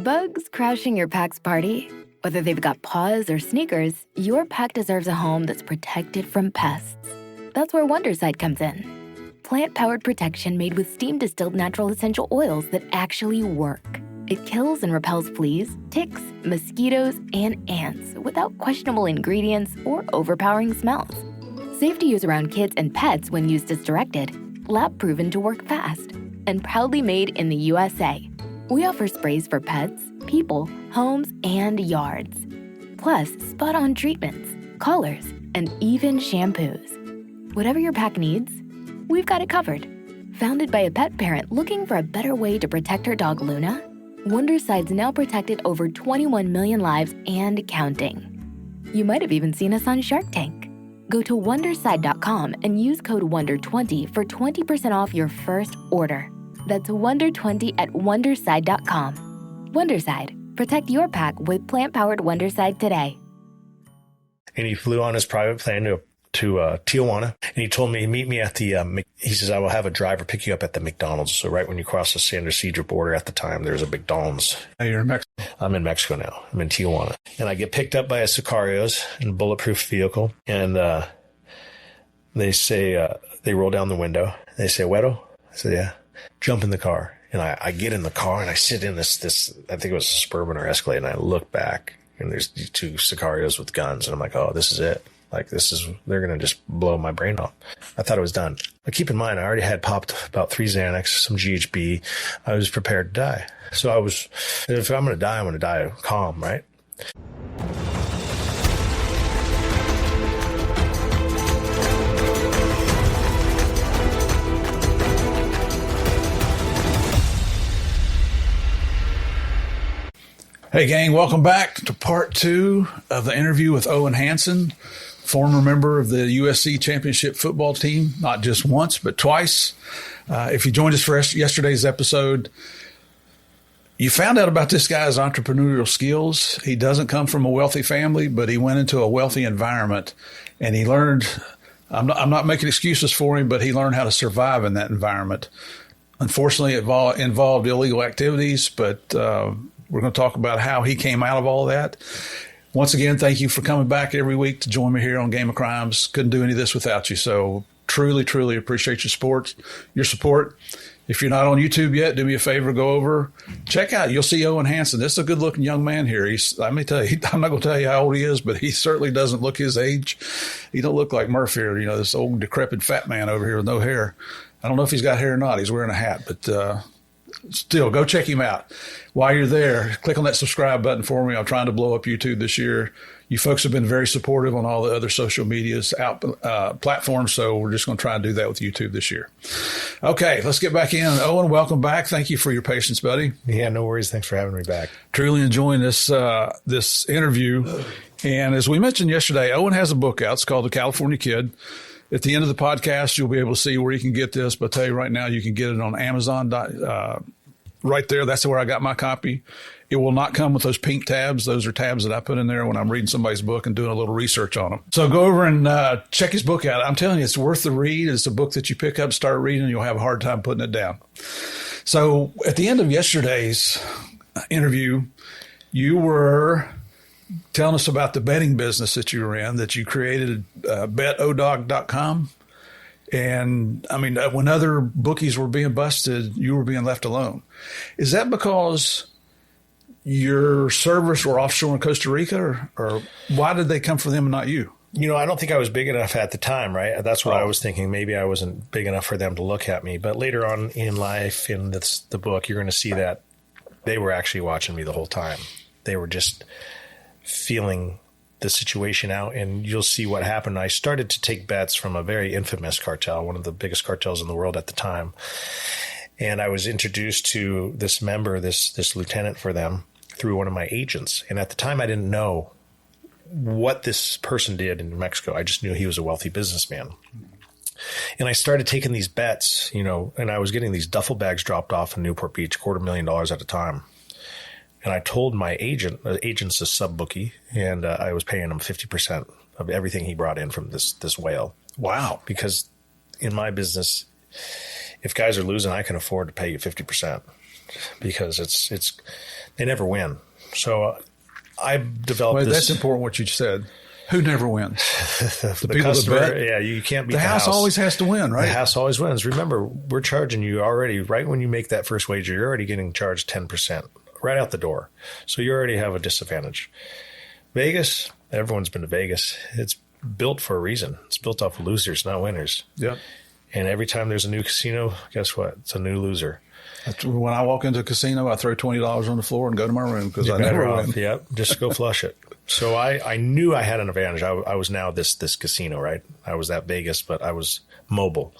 Bugs crashing your pack's party? Whether they've got paws or sneakers, your pack deserves a home that's protected from pests. That's where Wondercide comes in. Plant-powered protection made with steam-distilled natural essential oils that actually work. It kills and repels fleas, ticks, mosquitoes, and ants without questionable ingredients or overpowering smells. Safe to use around kids and pets when used as directed. Lab-proven to work fast. And proudly made in the USA. We offer sprays for pets, people, homes, and yards. Plus, spot-on treatments, collars, and even shampoos. Whatever your pack needs, we've got it covered. Founded by a pet parent looking for a better way to protect her dog Luna, Wondercide's now protected over 21 million lives and counting. You might have even seen us on Shark Tank. Go to Wondercide.com and use code WONDER20 for 20% off your first order. That's WONDER20 at Wondercide.com. Wondercide. Protect your pack with plant-powered Wondercide today. And he flew on his private plane to Tijuana, and he told me, meet me at the, he says, I will have a driver pick you up at the McDonald's. So right when you cross the San Ysidro border at the time, there's a McDonald's. Hey, you're in Mexico. I'm in Mexico now. I'm in Tijuana. And I get picked up by a Sicarios in a bulletproof vehicle. And they say, they roll down the window. They say, Güero? I said, yeah. Jump in the car. And I get in the car and I sit in this, I think it was a Suburban or Escalade. And I look back and there's these two Sicarios with guns. And I'm like, oh, this is it. Like, they're going to just blow my brain off. I thought it was done. But keep in mind, I already had popped about 3 Xanax, some GHB. I was prepared to die. So if I'm going to die, I'm going to die calm, right? Hey, gang, welcome back to part 2 of the interview with Owen Hansen, former member of the USC championship football team, not just once, but twice. If you joined us for yesterday's episode, you found out about this guy's entrepreneurial skills. He doesn't come from a wealthy family, but he went into a wealthy environment, and he learned, I'm not making excuses for him, but he learned how to survive in that environment. Unfortunately, it involved illegal activities, but we're going to talk about how he came out of all that. Once again, thank you for coming back every week to join me here on Game of Crimes. Couldn't do any of this without you. So truly, truly appreciate your support. If you're not on YouTube yet, do me a favor, go over, check out. You'll see Owen Hansen. This is a good looking young man here. Let me tell you, I'm not going to tell you how old he is, but he certainly doesn't look his age. He don't look like Murph here, this old decrepit fat man over here with no hair. I don't know if he's got hair or not. He's wearing a hat, but still, go check him out. While you're there, click on that subscribe button for me. I'm trying to blow up YouTube this year. You folks have been very supportive on all the other social medias platforms, so we're just going to try and do that with YouTube this year. Okay, let's get back in. Owen, welcome back. Thank you for your patience, buddy. Yeah, no worries. Thanks for having me back. Truly enjoying this interview. And as we mentioned yesterday, Owen has a book out. It's called The California Kid. At the end of the podcast, you'll be able to see where you can get this. But I'll tell you right now, you can get it on Amazon. Right there, that's where I got my copy. It will not come with those pink tabs. Those are tabs that I put in there when I'm reading somebody's book and doing a little research on them. So go over and check his book out. I'm telling you, it's worth the read. It's a book that you pick up, start reading, and you'll have a hard time putting it down. So at the end of yesterday's interview, you were telling us about the betting business that you were in, that you created betodog.com. And I mean, when other bookies were being busted, you were being left alone. Is that because your servers were offshore in Costa Rica, or why did they come for them and not you? I don't think I was big enough at the time, right? That's what I was thinking. Maybe I wasn't big enough for them to look at me. But later on in life, in the book, you're going to see that they were actually watching me the whole time. They were just feeling the situation out, and you'll see what happened. I started to take bets from a very infamous cartel, one of the biggest cartels in the world at the time. And I was introduced to this member, this lieutenant for them, through one of my agents. And at the time, I didn't know what this person did in New Mexico. I just knew he was a wealthy businessman. And I started taking these bets, and I was getting these duffel bags dropped off in Newport Beach, $250,000 at a time. And I told my agent, the agent's a sub bookie, and I was paying him 50% of everything he brought in from this whale. Wow. Because in my business, if guys are losing, I can afford to pay you 50%. because they never win. So I developed this. That's important what you said. Who never wins? The people customer, that bet. Yeah, you can't beat the house. The house always has to win, right? The house always wins. Remember, we're charging you already, right when you make that first wager, you're already getting charged 10% right out the door. So you already have a disadvantage. Vegas, everyone's been to Vegas. It's built for a reason. It's built off of losers, not winners. Yep. And every time there's a new casino, guess what? It's a new loser. When I walk into a casino, I throw $20 on the floor and go to my room because I never win. Yep, just go flush it. So I knew I had an advantage. I was now this casino, right? I was that Vegas, but I was mobile.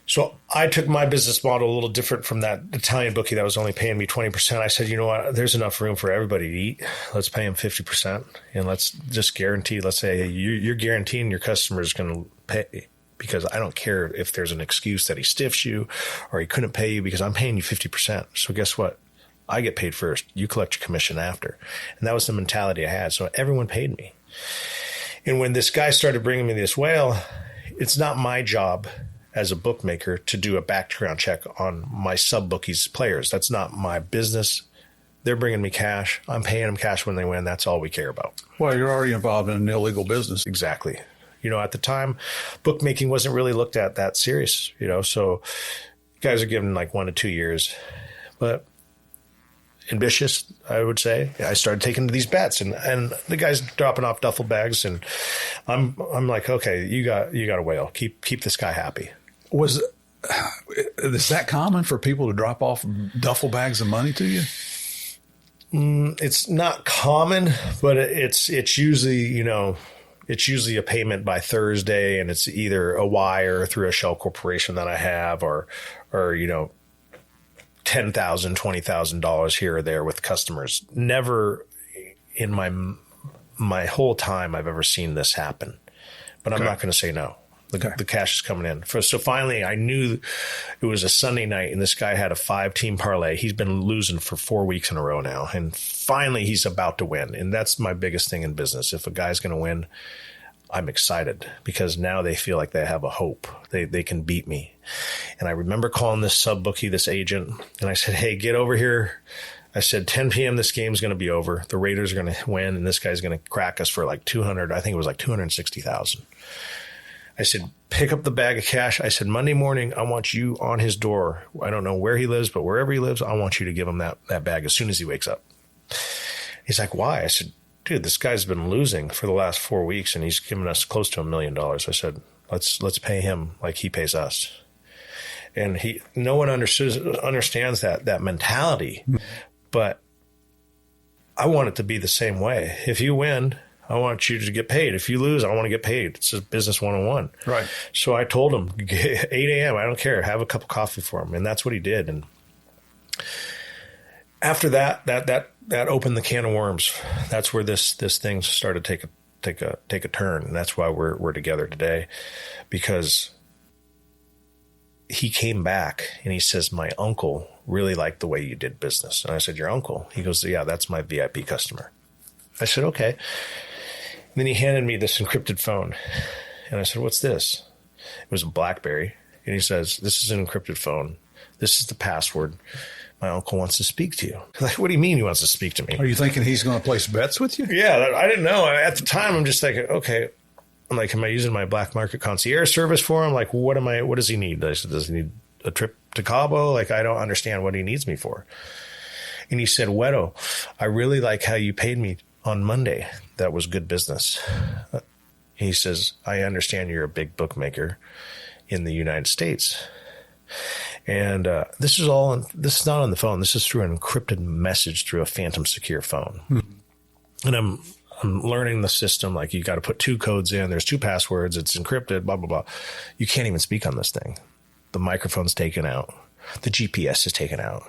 So I took my business model a little different from that Italian bookie that was only paying me 20%. I said, you know what? There's enough room for everybody to eat. Let's pay them 50%, and let's just guarantee. Let's say you're guaranteeing your customer is going to pay. Because I don't care if there's an excuse that he stiffs you or he couldn't pay you because I'm paying you 50%. So guess what? I get paid first. You collect your commission after. And that was the mentality I had. So everyone paid me. And when this guy started bringing me this whale, it's not my job as a bookmaker to do a background check on my sub-bookies players. That's not my business. They're bringing me cash. I'm paying them cash when they win. That's all we care about. Well, you're already involved in an illegal business. Exactly. At the time, bookmaking wasn't really looked at that serious, so guys are given like 1 to 2 years, but ambitious, I would say. I started taking these bets and the guy's dropping off duffel bags and I'm like, okay, you got a whale. Keep this guy happy. Is that common for people to drop off duffel bags of money to you? It's not common, but it's usually, it's usually a payment by Thursday, and it's either a wire through a shell corporation that I have or $10,000, $20,000 here or there with customers. Never in my whole time I've ever seen this happen, but I'm not going to say no. The cash is coming in. So finally, I knew it was a Sunday night, and this guy had a 5-team parlay. He's been losing for 4 weeks in a row now, and finally he's about to win. And that's my biggest thing in business. If a guy's going to win, I'm excited because now they feel like they have a hope. They can beat me. And I remember calling this sub bookie, this agent, and I said, hey, get over here. I said, 10 p.m. this game's going to be over. The Raiders are going to win, and this guy's going to crack us for like 200. I think it was like 260,000. I said, pick up the bag of cash. I said, Monday morning, I want you on his door. I don't know where he lives, but wherever he lives, I want you to give him that bag as soon as he wakes up. He's like, why? I said, dude, this guy's been losing for the last 4 weeks, and he's given us close to $1 million. I said, let's pay him like he pays us. And no one understands that mentality, but I want it to be the same way. If you win, I want you to get paid. If you lose, I want to get paid. It's a business 101. Right. So I told him, 8 a.m., I don't care. Have a cup of coffee for him. And that's what he did. And after that opened the can of worms. That's where this thing started to take a turn. And that's why we're together today, because he came back and he says, my uncle really liked the way you did business. And I said, your uncle? He goes, yeah, that's my VIP customer. I said, okay. And then he handed me this encrypted phone. And I said, what's this? It was a BlackBerry. And he says, this is an encrypted phone. This is the password. My uncle wants to speak to you. Like, what do you mean he wants to speak to me? Are you thinking he's going to place bets with you? Yeah, I didn't know. At the time, I'm just like, okay. I'm like, am I using my black market concierge service for him? Like, what does he need? I said, does he need a trip to Cabo? Like, I don't understand what he needs me for. And he said, Wedo, I really like how you paid me on Monday. That was good business. He says, I understand you're a big bookmaker in the United States. And this is not on the phone. This is through an encrypted message through a phantom secure phone. And I'm learning the system. Like, you got to put 2 codes in. There's 2 passwords. It's encrypted, blah, blah, blah. You can't even speak on this thing. The microphone's taken out. The GPS is taken out.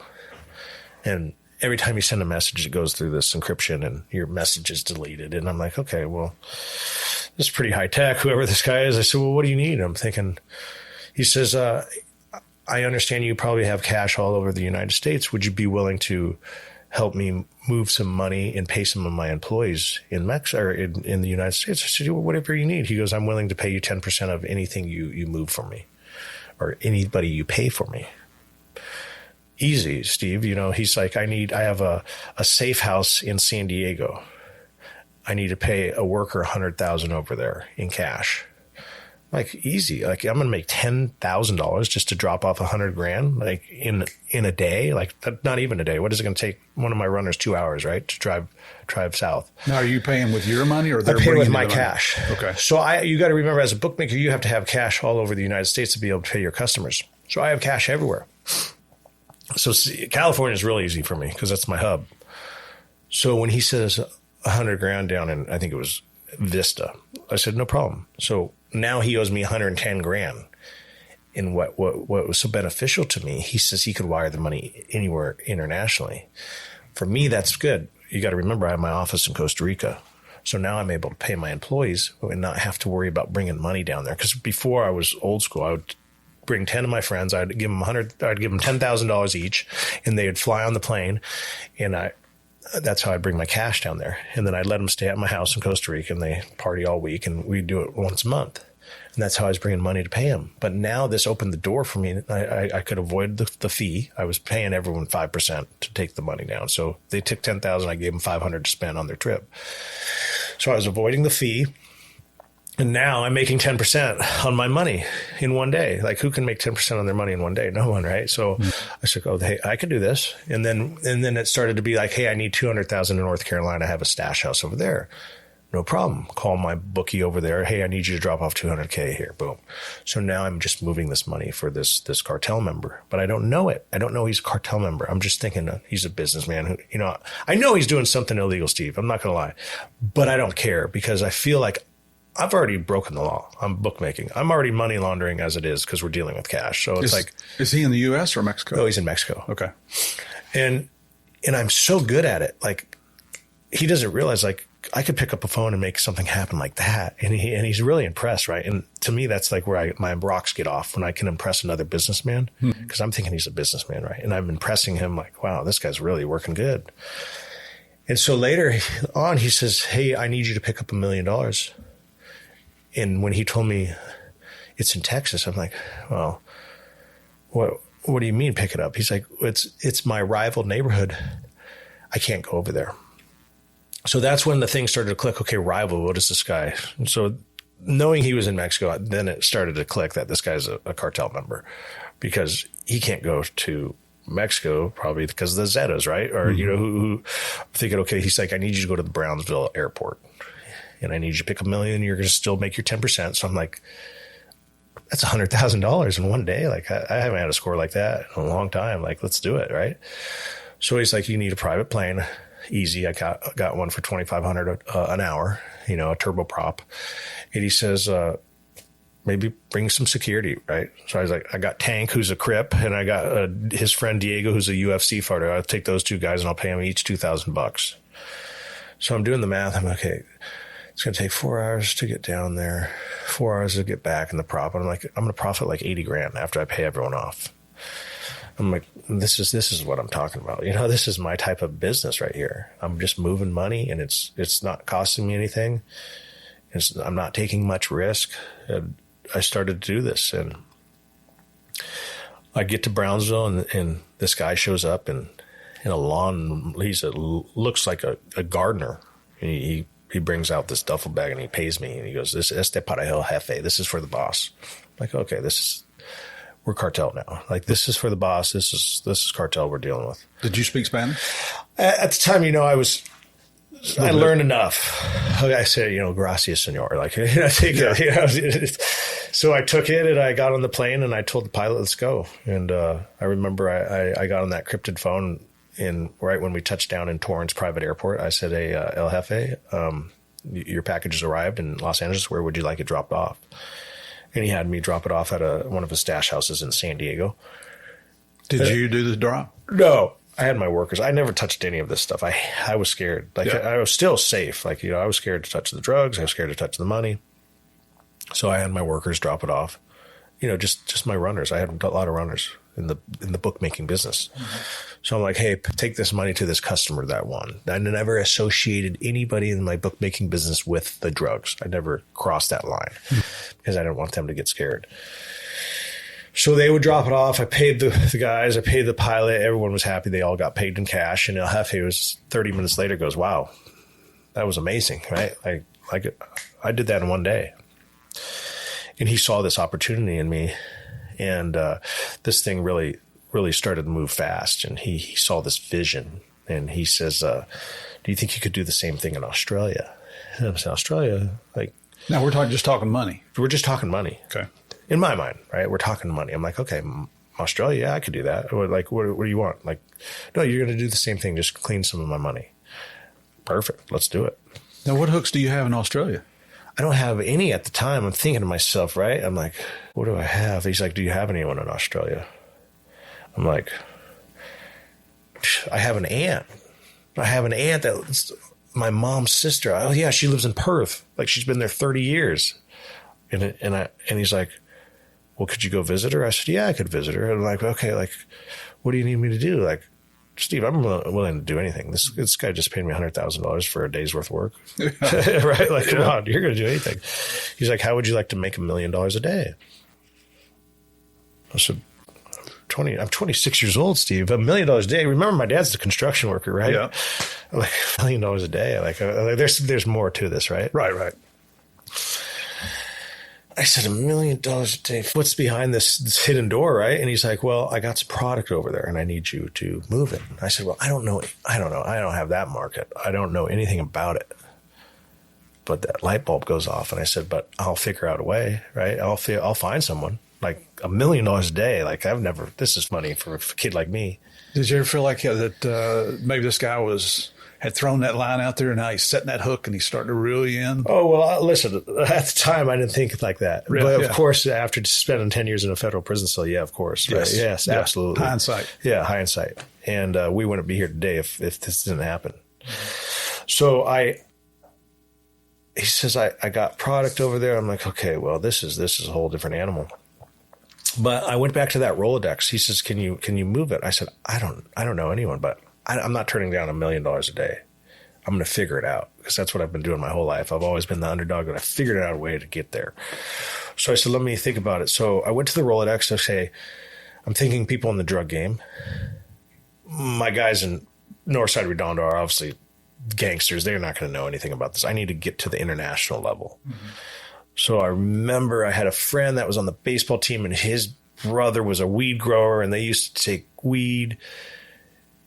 And every time you send a message, it goes through this encryption and your message is deleted. And I'm like, okay, well, this is pretty high tech, whoever this guy is. I said, well, what do you need? I'm thinking, he says, I understand you probably have cash all over the United States. Would you be willing to help me move some money and pay some of my employees in Mexico or in the United States? I said, well, whatever you need. He goes, I'm willing to pay you 10% of anything you move for me or anybody you pay for me. easy, Steve. He's like, I have a safe house in San Diego. I need to pay a worker $100,000 over there in cash. Like, easy. Like, I'm going to make $10,000 just to drop off $100,000, like in a day. Like, not even a day. What is it going to take one of my runners 2 hours, right, to drive south? Now, are you paying with your money, or they're paying with my money? cash? Okay. So you got to remember, as a bookmaker, you have to have cash all over the United States to be able to pay your customers. So I have cash everywhere. So California is really easy for me because that's my hub. So when he says $100,000 down in, I think it was Vista, I said, no problem. So now he owes me $110,000. And what was so beneficial to me, he says he could wire the money anywhere internationally. For me, that's good. You got to remember, I have my office in Costa Rica. So now I'm able to pay my employees and not have to worry about bringing money down there. Because before, I was old school. I would bring 10 of my friends. I'd give them $10,000 each, and they would fly on the plane. And that's how I'd bring my cash down there. And then I'd let them stay at my house in Costa Rica, and they party all week, and we'd do it once a month. And that's how I was bringing money to pay them. But now this opened the door for me. I could avoid the fee. I was paying everyone 5% to take the money down. So they took $10,000. I gave them $500 to spend on their trip. So I was avoiding the fee. And now I'm making 10% on my money in one day. Like, who can make 10% on their money in one day? No one, right? So I said, hey, I could do this. And then it started to be like, hey, I need $200,000 in North Carolina. I have a stash house over there. No problem. Call my bookie over there. Hey, I need you to drop off $200K here. Boom. So now I'm just moving this money for this cartel member, but I don't know it. I don't know he's a cartel member. I'm just thinking he's a businessman who, I know he's doing something illegal, Steve. I'm not going to lie, but I don't care because I feel like I've already broken the law. I'm bookmaking. I'm already money laundering as it is because we're dealing with cash. So it's is he in the U.S. or Mexico? Oh, he's in Mexico. Okay. And I'm so good at it. Like, he doesn't realize, like, I could pick up a phone and make something happen like that. And he's really impressed, right? And to me, that's like where my rocks get off, when I can impress another businessman, because I'm thinking he's a businessman, right? And I'm impressing him like, wow, this guy's really working good. And so later on, he says, hey, I need you to pick up $1 million. And when he told me it's in Texas, I'm like, well, what do you mean pick it up? He's like, it's my rival neighborhood. I can't go over there. So that's when the thing started to click. Okay, rival, what is this guy? And so knowing he was in Mexico, then it started to click that this guy's a cartel member, because he can't go to Mexico probably because of the Zetas, right? Or, who thinking, okay, he's like, I need you to go to the Brownsville airport. And I need you to pick $1 million. You're going to still make your 10%. So I'm like, that's $100,000 in one day. Like, I haven't had a score like that in a long time. Like, let's do it, right? So he's like, you need a private plane. Easy. I got one for $2,500 an hour, a turboprop. And he says, maybe bring some security, right? So I was like, I got Tank, who's a Crip, and I got his friend Diego, who's a UFC fighter. I'll take those two guys and I'll pay them each $2,000. So I'm doing the math. I'm like, okay, it's going to take 4 hours to get down there, 4 hours to get back in the prop. And I'm like, I'm going to profit like $80,000 after I pay everyone off. I'm like, this is what I'm talking about. This is my type of business right here. I'm just moving money, and it's not costing me anything. I'm not taking much risk. And I started to do this, and I get to Brownsville, and this guy shows up in a lawn. Looks like a gardener. And he brings out this duffel bag and he pays me, and he goes, "This es para el jefe. This is for the boss." I'm like, okay, we're cartel now. Like, this is for the boss. This is cartel we're dealing with. Did you speak Spanish? At the time, I learned enough. I said, gracias, senor. Like, I take it. So I took it, and I got on the plane, and I told the pilot, let's go. And I remember I got on that cryptid phone right when we touched down in Torrance Private Airport. I said, hey, El Jefe, your package has arrived in Los Angeles. Where would you like it dropped off? And he had me drop it off at one of his stash houses in San Diego. Did you do the drop? No. I had my workers. I never touched any of this stuff. I was scared. Like, I was still safe. Like, I was scared to touch the drugs. I was scared to touch the money. So I had my workers drop it off. Just my runners. I had a lot of runners in the bookmaking business. Mm-hmm. So I'm like, hey, take this money to this customer that won. I never associated anybody in my bookmaking business with the drugs. I never crossed that line because I didn't want them to get scared. So they would drop it off. I paid the guys. I paid the pilot. Everyone was happy. They all got paid in cash. And El Jefe was 30 minutes later goes, wow, that was amazing, right? I did that in one day. And he saw this opportunity in me. And this thing really, really started to move fast. And he saw this vision. And he says, do you think you could do the same thing in Australia? And I said, Australia? Like, now we're just talking money. We're just talking money. Okay. In my mind, right? We're talking money. I'm like, okay, Australia, yeah, I could do that. Or like, what do you want? Like, no, you're going to do the same thing. Just clean some of my money. Perfect. Let's do it. Now, what hooks do you have in Australia? I don't have any at the time. I'm thinking to myself, right? I'm like, what do I have? He's like, do you have anyone in Australia? I'm like, I have an aunt. I have an aunt that's my mom's sister. Oh yeah, she lives in Perth. Like she's been there 30 years. And he's like, well, could you go visit her? I said, yeah, I could visit her. And I'm like, okay, like, what do you need me to do? Like, Steve, I'm willing to do anything. This guy just paid me $100,000 for a day's worth of work. Right? Like, come on, you're going to do anything. He's like, how would you like to make $1 million a day? I said, I'm 26 years old, Steve. $1 million a day. Remember, my dad's a construction worker, right? Yeah. Like $1 million a day. Like there's more to this, right? Right. I said, $1 million a day. What's behind this hidden door, right? And he's like, well, I got some product over there and I need you to move it. I said, well, I don't know. I don't have that market. I don't know anything about it. But that light bulb goes off. And I said, but I'll figure out a way, right? I'll find someone. Like $1 million a day. Like this is money for a kid like me. Did you ever feel like that maybe this guy had thrown that line out there and now he's setting that hook and he's starting to reel you in? Oh, well, listen, at the time I didn't think like that. Really? But of course, after spending 10 years in a federal prison cell, yeah, of course. Right? Yes, absolutely. Hindsight. Yeah, hindsight. And we wouldn't be here today if this didn't happen. So he says, I got product over there. I'm like, okay, well, this is a whole different animal. But I went back to that Rolodex. He says, can you move it? I said, I don't know anyone, but I'm not turning down $1 million a day. I'm going to figure it out because that's what I've been doing my whole life. I've always been the underdog, and I figured out a way to get there. So I said, let me think about it. So I went to the Rolodex. I say, I'm thinking people in the drug game. My guys in Northside Redondo are obviously gangsters. They're not going to know anything about this. I need to get to the international level. Mm-hmm. So I remember I had a friend that was on the baseball team, and his brother was a weed grower, and they used to take weed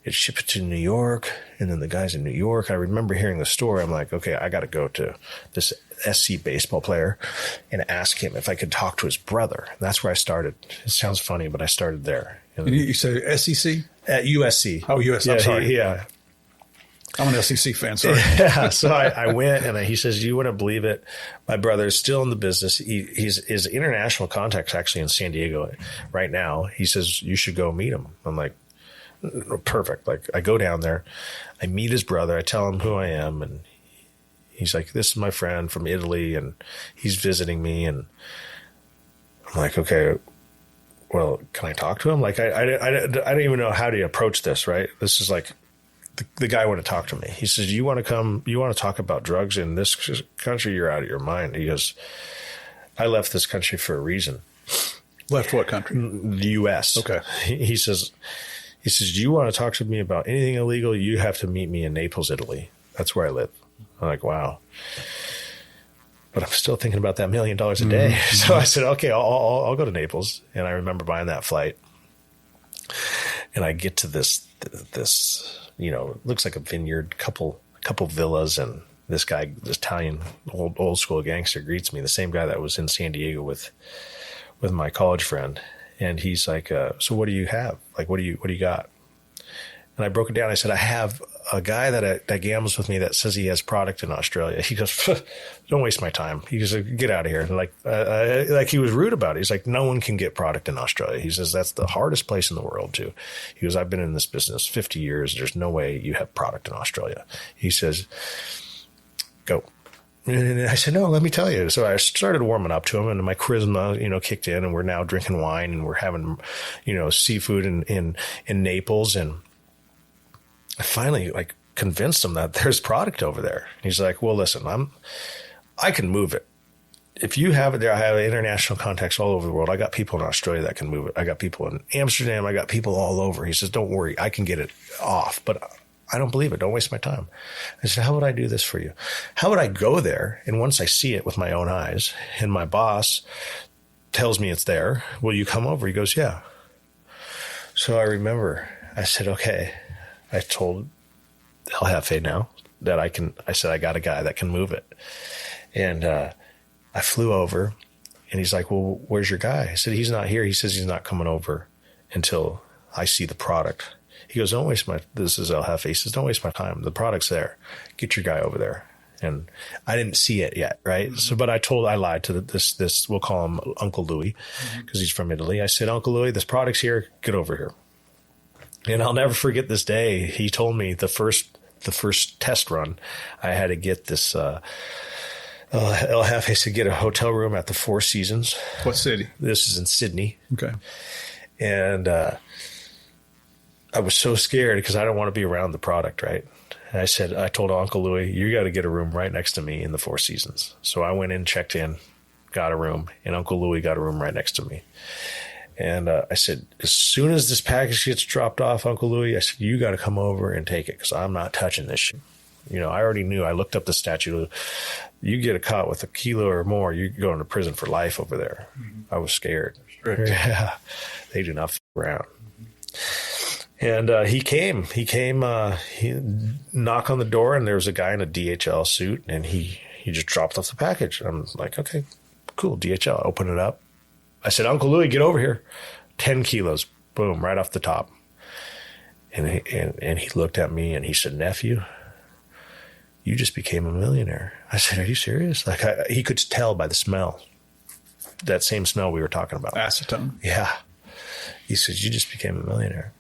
and ship it to New York. And then the guys in New York, I remember hearing the story. I'm like, okay, I got to go to this SC baseball player and ask him if I could talk to his brother. And that's where I started. It sounds funny, but I started there. And you say SEC? At USC. Oh, USC. I'm sorry. Yeah. I'm an SEC fan, sorry. Yeah, so I went, and he says, you wouldn't believe it. My brother is still in the business. His international contact's actually in San Diego right now. He says, you should go meet him. I'm like, perfect. Like, I go down there. I meet his brother. I tell him who I am, and he's like, this is my friend from Italy, and he's visiting me. And I'm like, okay, well, can I talk to him? Like, I don't even know how to approach this, right? This is like, the guy wanted to talk to me. He says, you want to talk about drugs in this country? You're out of your mind. He goes, I left this country for a reason. Left what country? The U.S. Okay. He says, do you want to talk to me about anything illegal? You have to meet me in Naples, Italy. That's where I live. I'm like, wow. But I'm still thinking about that $1 million a day. Mm-hmm. So I said, okay, I'll go to Naples. And I remember buying that flight. And I get to this, looks like a vineyard, couple villas, and this guy, this Italian old school gangster, greets me. The same guy that was in San Diego with my college friend, and he's like, "So what do you have? Like, what do you got?" And I broke it down. I said, "I have a guy that gambles with me that says he has product in Australia." He goes, "Don't waste my time." He goes, "Get out of here." And like he was rude about it. He's like, "No one can get product in Australia." He says, "That's the hardest place in the world too." He goes, "I've been in this business 50 years. There's no way you have product in Australia." He says, "Go." And I said, "No, let me tell you." So I started warming up to him, and my charisma, kicked in, and we're now drinking wine, and we're having, seafood in Naples. And I finally convinced him that there's product over there. He's like, "Well, listen, I can move it. if you have it there, I have international contacts all over the world. I got people in Australia that can move it. I got people in Amsterdam. I got people all over. He says, don't worry, I can get it off, but I don't believe it. Don't waste my time. I said, how would I do this for you? How would I go there? And once I see it with my own eyes and my boss tells me it's there, will you come over? He goes, yeah. So I remember I said, okay. I told El Jefe now that I said, I got a guy that can move it. And I flew over and he's like, well, where's your guy? I said, he's not here. He says he's not coming over until I see the product. He goes, this is El Jefe. He says, don't waste my time. The product's there. Get your guy over there. And I didn't see it yet, right? Mm-hmm. So, but I lied to this, we'll call him Uncle Louis because he's from Italy. I said, Uncle Louis, this product's here. Get over here. And I'll never forget this day. He told me the first test run, I had to get this, El Jefe said, get a hotel room at the Four Seasons. What city? This is in Sydney. Okay. And I was so scared because I don't want to be around the product, right? And I told Uncle Louis, you got to get a room right next to me in the Four Seasons. So I went in, checked in, got a room, and Uncle Louis got a room right next to me. And I said, as soon as this package gets dropped off, Uncle Louis, I said, you got to come over and take it because I'm not touching this shit. You know, I already knew. I looked up the statute. You get caught with a kilo or more, you go into prison for life over there. Mm-hmm. I was scared. Strict. Yeah, they do not f around. And he came. He knocked on the door, and there was a guy in a DHL suit, and he just dropped off the package. I'm like, okay, cool, DHL. Open it up. I said, Uncle Louis, get over here. 10 kilos. Boom, right off the top. And he looked at me, and he said, nephew, you just became a millionaire. I said, are you serious? Like he could tell by the smell. That same smell we were talking about. Acetone. Yeah. He says, you just became a millionaire.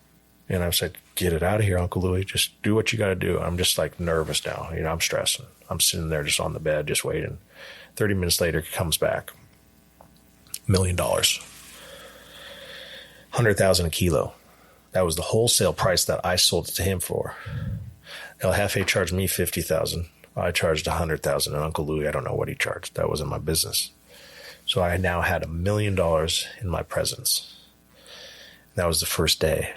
And I was like, get it out of here, Uncle Louis. Just do what you got to do. I'm just like nervous now. You know, I'm stressing. I'm sitting there just on the bed, just waiting. 30 minutes later, he comes back. $1 million. 100,000 a kilo. That was the wholesale price that I sold it to him for. El Jefe charged me 50,000. I charged 100,000. And Uncle Louis, I don't know what he charged. That wasn't my business. So I now had $1 million in my presence. That was the first day.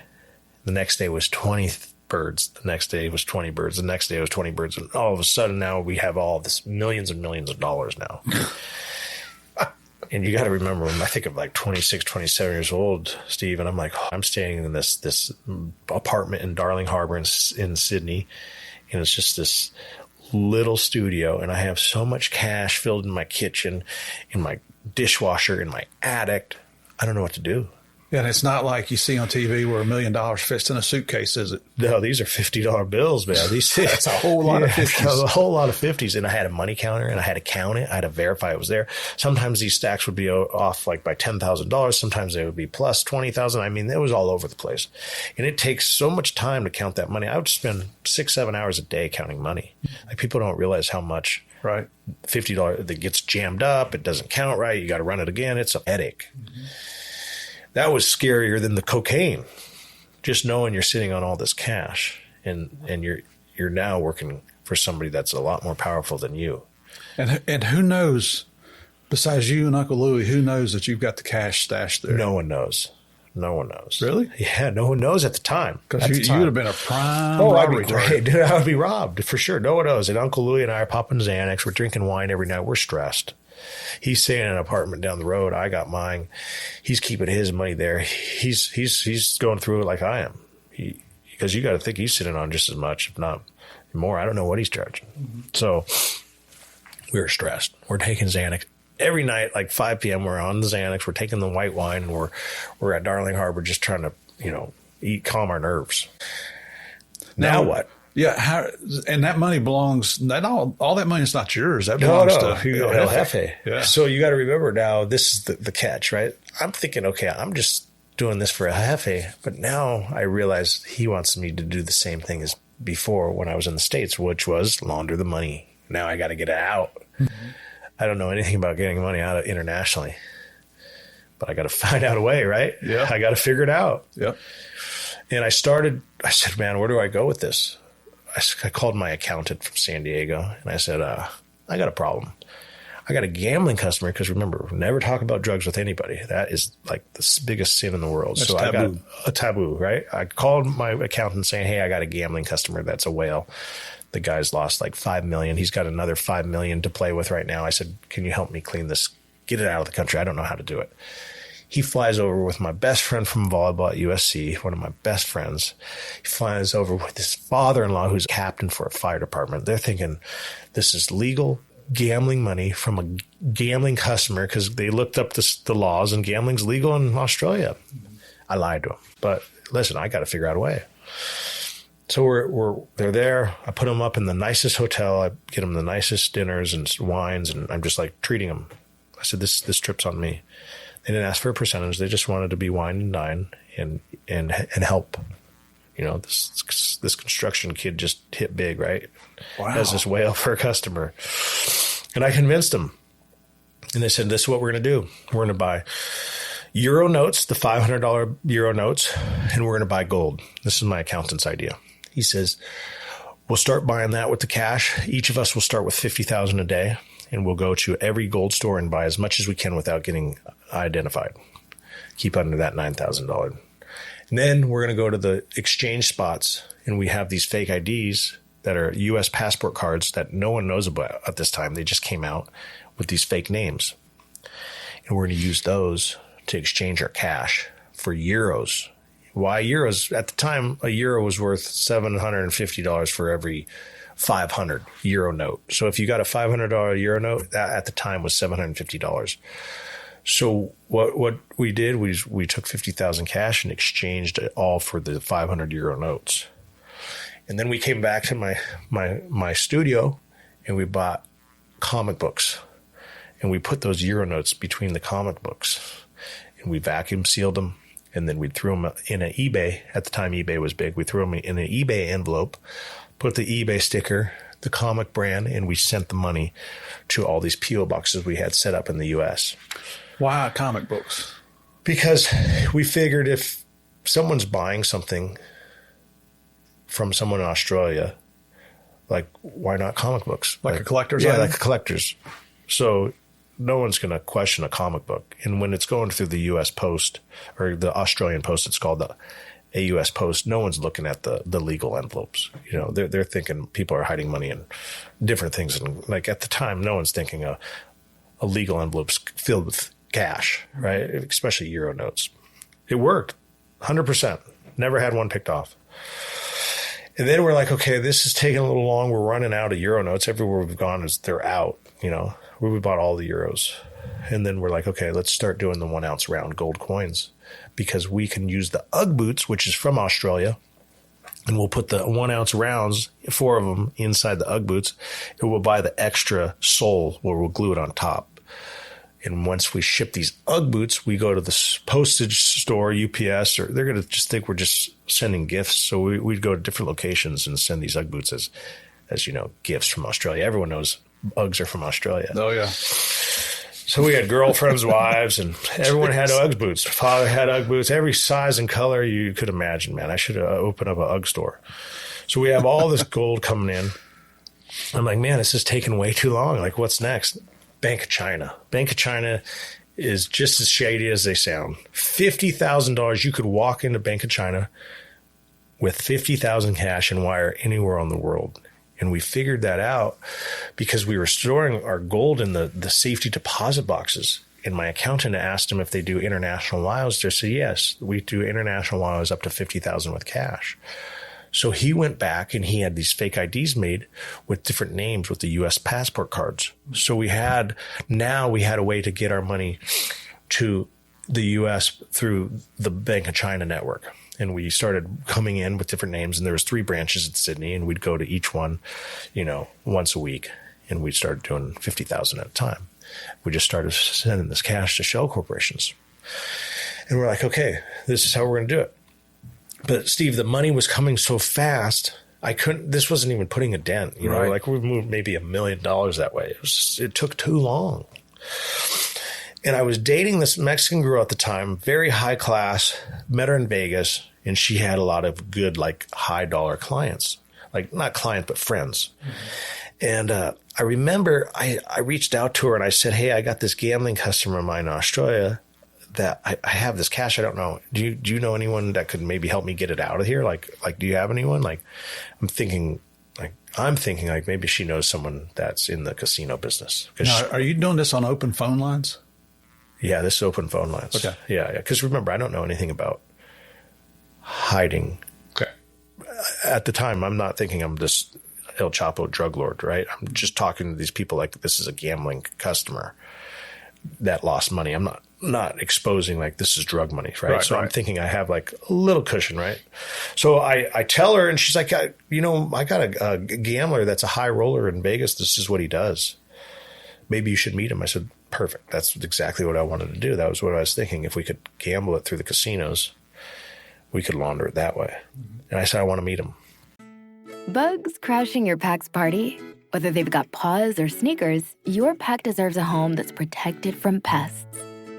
The next day was 20 birds. The next day was 20 birds. The next day was 20 birds. And all of a sudden now we have all this millions and millions of dollars now. And you got to remember, I think of like 26, 27 years old, Steve, and I'm like, I'm staying in this apartment in Darling Harbor in Sydney, and it's just this little studio, and I have so much cash filled in my kitchen, in my dishwasher, in my attic. I don't know what to do. Yeah, and it's not like you see on TV where $1 million fits in a suitcase, is it? No, these are $50 bills, man. That's a whole lot of 50s. A whole lot of 50s. And I had a money counter, and I had to count it. I had to verify it was there. Sometimes these stacks would be off like by $10,000. Sometimes they would be plus 20,000. I mean, it was all over the place. And it takes so much time to count that money. I would spend 6-7 hours a day counting money. Like, people don't realize how much. Right. $50 that gets jammed up. It doesn't count right. You got to run it again. It's a headache. Mm-hmm. That was scarier than the cocaine. Just knowing you're sitting on all this cash and you're now working for somebody that's a lot more powerful than you. And who knows, besides you and Uncle Louis, who knows that you've got the cash stashed there? No one knows. No one knows. Really? Yeah, no one knows at the time. Because you would have been a prime robbery. I'd be great. Dude, I would be robbed for sure. No one knows. And Uncle Louis and I are popping Xanax. We're drinking wine every night. We're stressed. He's staying in an apartment down the road. I got mine. He's keeping his money there. He's going through it like I am. Because you got to think he's sitting on just as much, if not more. I don't know what he's charging. Mm-hmm. So we were stressed. We're taking Xanax every night, like 5 p.m. We're on the Xanax. We're taking the white wine, and we're at Darling Harbor just trying to, calm our nerves. Now what? Yeah, and that money belongs. All that money is not yours. That belongs to El Jefe. Yeah. So you got to remember now. This is the catch, right? I'm thinking, okay, I'm just doing this for El Jefe, but now I realize he wants me to do the same thing as before when I was in the States, which was launder the money. Now I got to get it out. Mm-hmm. I don't know anything about getting money out internationally, but I got to find out a way, right? Yeah, I got to figure it out. Yep. And I said, man, where do I go with this? I called my accountant from San Diego, and I said, I got a problem. I got a gambling customer, because remember, never talk about drugs with anybody. That is like the biggest sin in the world. That's so taboo. I got a taboo, right? I called my accountant saying, hey, I got a gambling customer that's a whale. The guy's lost like $5 million. He's got another $5 million to play with right now. I said, can you help me clean this? Get it out of the country. I don't know how to do it. He flies over with my best friend from volleyball at USC, one of my best friends. He flies over with his father-in-law, who's captain for a fire department. They're thinking this is legal gambling money from a gambling customer, because they looked up the laws, and gambling's legal in Australia. I lied to him. But listen, I got to figure out a way. So they're there. I put them up in the nicest hotel. I get them the nicest dinners and wines, and I'm just like treating them. I said, this trip's on me. They didn't ask for a percentage. They just wanted to be wine and dine and help. You know, this construction kid just hit big, right? Wow. Has this whale for a customer. And I convinced them. And they said, this is what we're going to do. We're going to buy euro notes, the $500 euro notes, and we're going to buy gold. This is my accountant's idea. He says, we'll start buying that with the cash. Each of us will start with $50,000 a day, and we'll go to every gold store and buy as much as we can without getting identified. Keep under that $9,000. And then we're going to go to the exchange spots, and we have these fake IDs that are U.S. passport cards that no one knows about at this time. They just came out with these fake names. And we're going to use those to exchange our cash for euros. Why euros? At the time, a euro was worth $750 for every 500 euro note. So if you got a $500 euro note, that at the time was $750. So what we did was we took 50,000 cash and exchanged it all for the 500 euro notes. And then we came back to my studio, and we bought comic books, and we put those euro notes between the comic books, and we vacuum sealed them. And then we threw them in an eBay. At the time, eBay was big. We threw them in an eBay envelope, put the eBay sticker, the comic brand, and we sent the money to all these P.O. boxes we had set up in the U.S. Why comic books? Because we figured if someone's buying something from someone in Australia, like, why not comic books? Like a collector's Yeah, item? like a collector's. So no one's going to question a comic book. And when it's going through the U.S. Post, or the Australian Post, it's called a U.S. Post, no one's looking at the legal envelopes. You know, they're thinking people are hiding money in different things. And like at the time, no one's thinking a legal envelopes filled with cash, right? Especially euro notes. It worked 100%. Never had one picked off. And then we're like, okay, this is taking a little long. We're running out of euro notes. Everywhere we've gone, they're out, you know. We bought all the euros. And then we're like, okay, let's start doing the 1 ounce round gold coins, because we can use the Ugg boots, which is from Australia, and we'll put the 1 ounce rounds, 4 of them, inside the Ugg boots, and we'll buy the extra sole where we'll glue it on top. And once we ship these Ugg boots, we go to the postage store, UPS, or they're going to just think we're just sending gifts. So we'd go to different locations and send these Ugg boots as you know, gifts from Australia. Everyone knows Uggs are from Australia. Oh, yeah. So we had girlfriends, wives, and everyone had Ugg boots. Father had Ugg boots, every size and color you could imagine, man. I should have opened up an Ugg store. So we have all this gold coming in. I'm like, man, this is taking way too long. Like, what's next? Bank of China. Bank of China is just as shady as they sound. $50,000. You could walk into Bank of China with $50,000 cash and wire anywhere on the world. And we figured that out because we were storing our gold in the safety deposit boxes. And my accountant asked him if they do international wires. They said, yes, we do international wires up to $50,000 with cash. So he went back and he had these fake IDs made with different names with the U.S. passport cards. So we had a way to get our money to the U.S. through the Bank of China network. And we started coming in with different names. And there was 3 branches in Sydney, and we'd go to each one, you know, once a week. And we started doing 50,000 at a time. We just started sending this cash to shell corporations. And we're like, okay, this is how we're going to do it. But Steve, the money was coming so fast, this wasn't even putting a dent, you know, right. Like we moved maybe $1 million that way. It took too long. And I was dating this Mexican girl at the time, very high class, met her in Vegas, and she had a lot of good, like high dollar clients, like not clients, but friends. Mm-hmm. And I remember I reached out to her and I said, hey, I got this gambling customer of mine in Australia that I have this cash. I don't know. Do you know anyone that could maybe help me get it out of here? Like, do you have anyone? Like, I'm thinking like maybe she knows someone that's in the casino business. Now, are you doing this on open phone lines? Yeah, this is open phone lines. Okay. Yeah. Because remember, I don't know anything about hiding. Okay. At the time, I'm not thinking I'm this El Chapo drug lord, right? I'm just talking to these people like this is a gambling customer that lost money. I'm not exposing like this is drug money, right? So I'm thinking I have like a little cushion, right? So I tell her and she's like, I got a gambler that's a high roller in Vegas. This is what he does. Maybe you should meet him. I said, perfect. That's exactly what I wanted to do. That was what I was thinking. If we could gamble it through the casinos, we could launder it that way. And I said, I want to meet him. Bugs crashing your pack's party? Whether they've got paws or sneakers, your pack deserves a home that's protected from pests.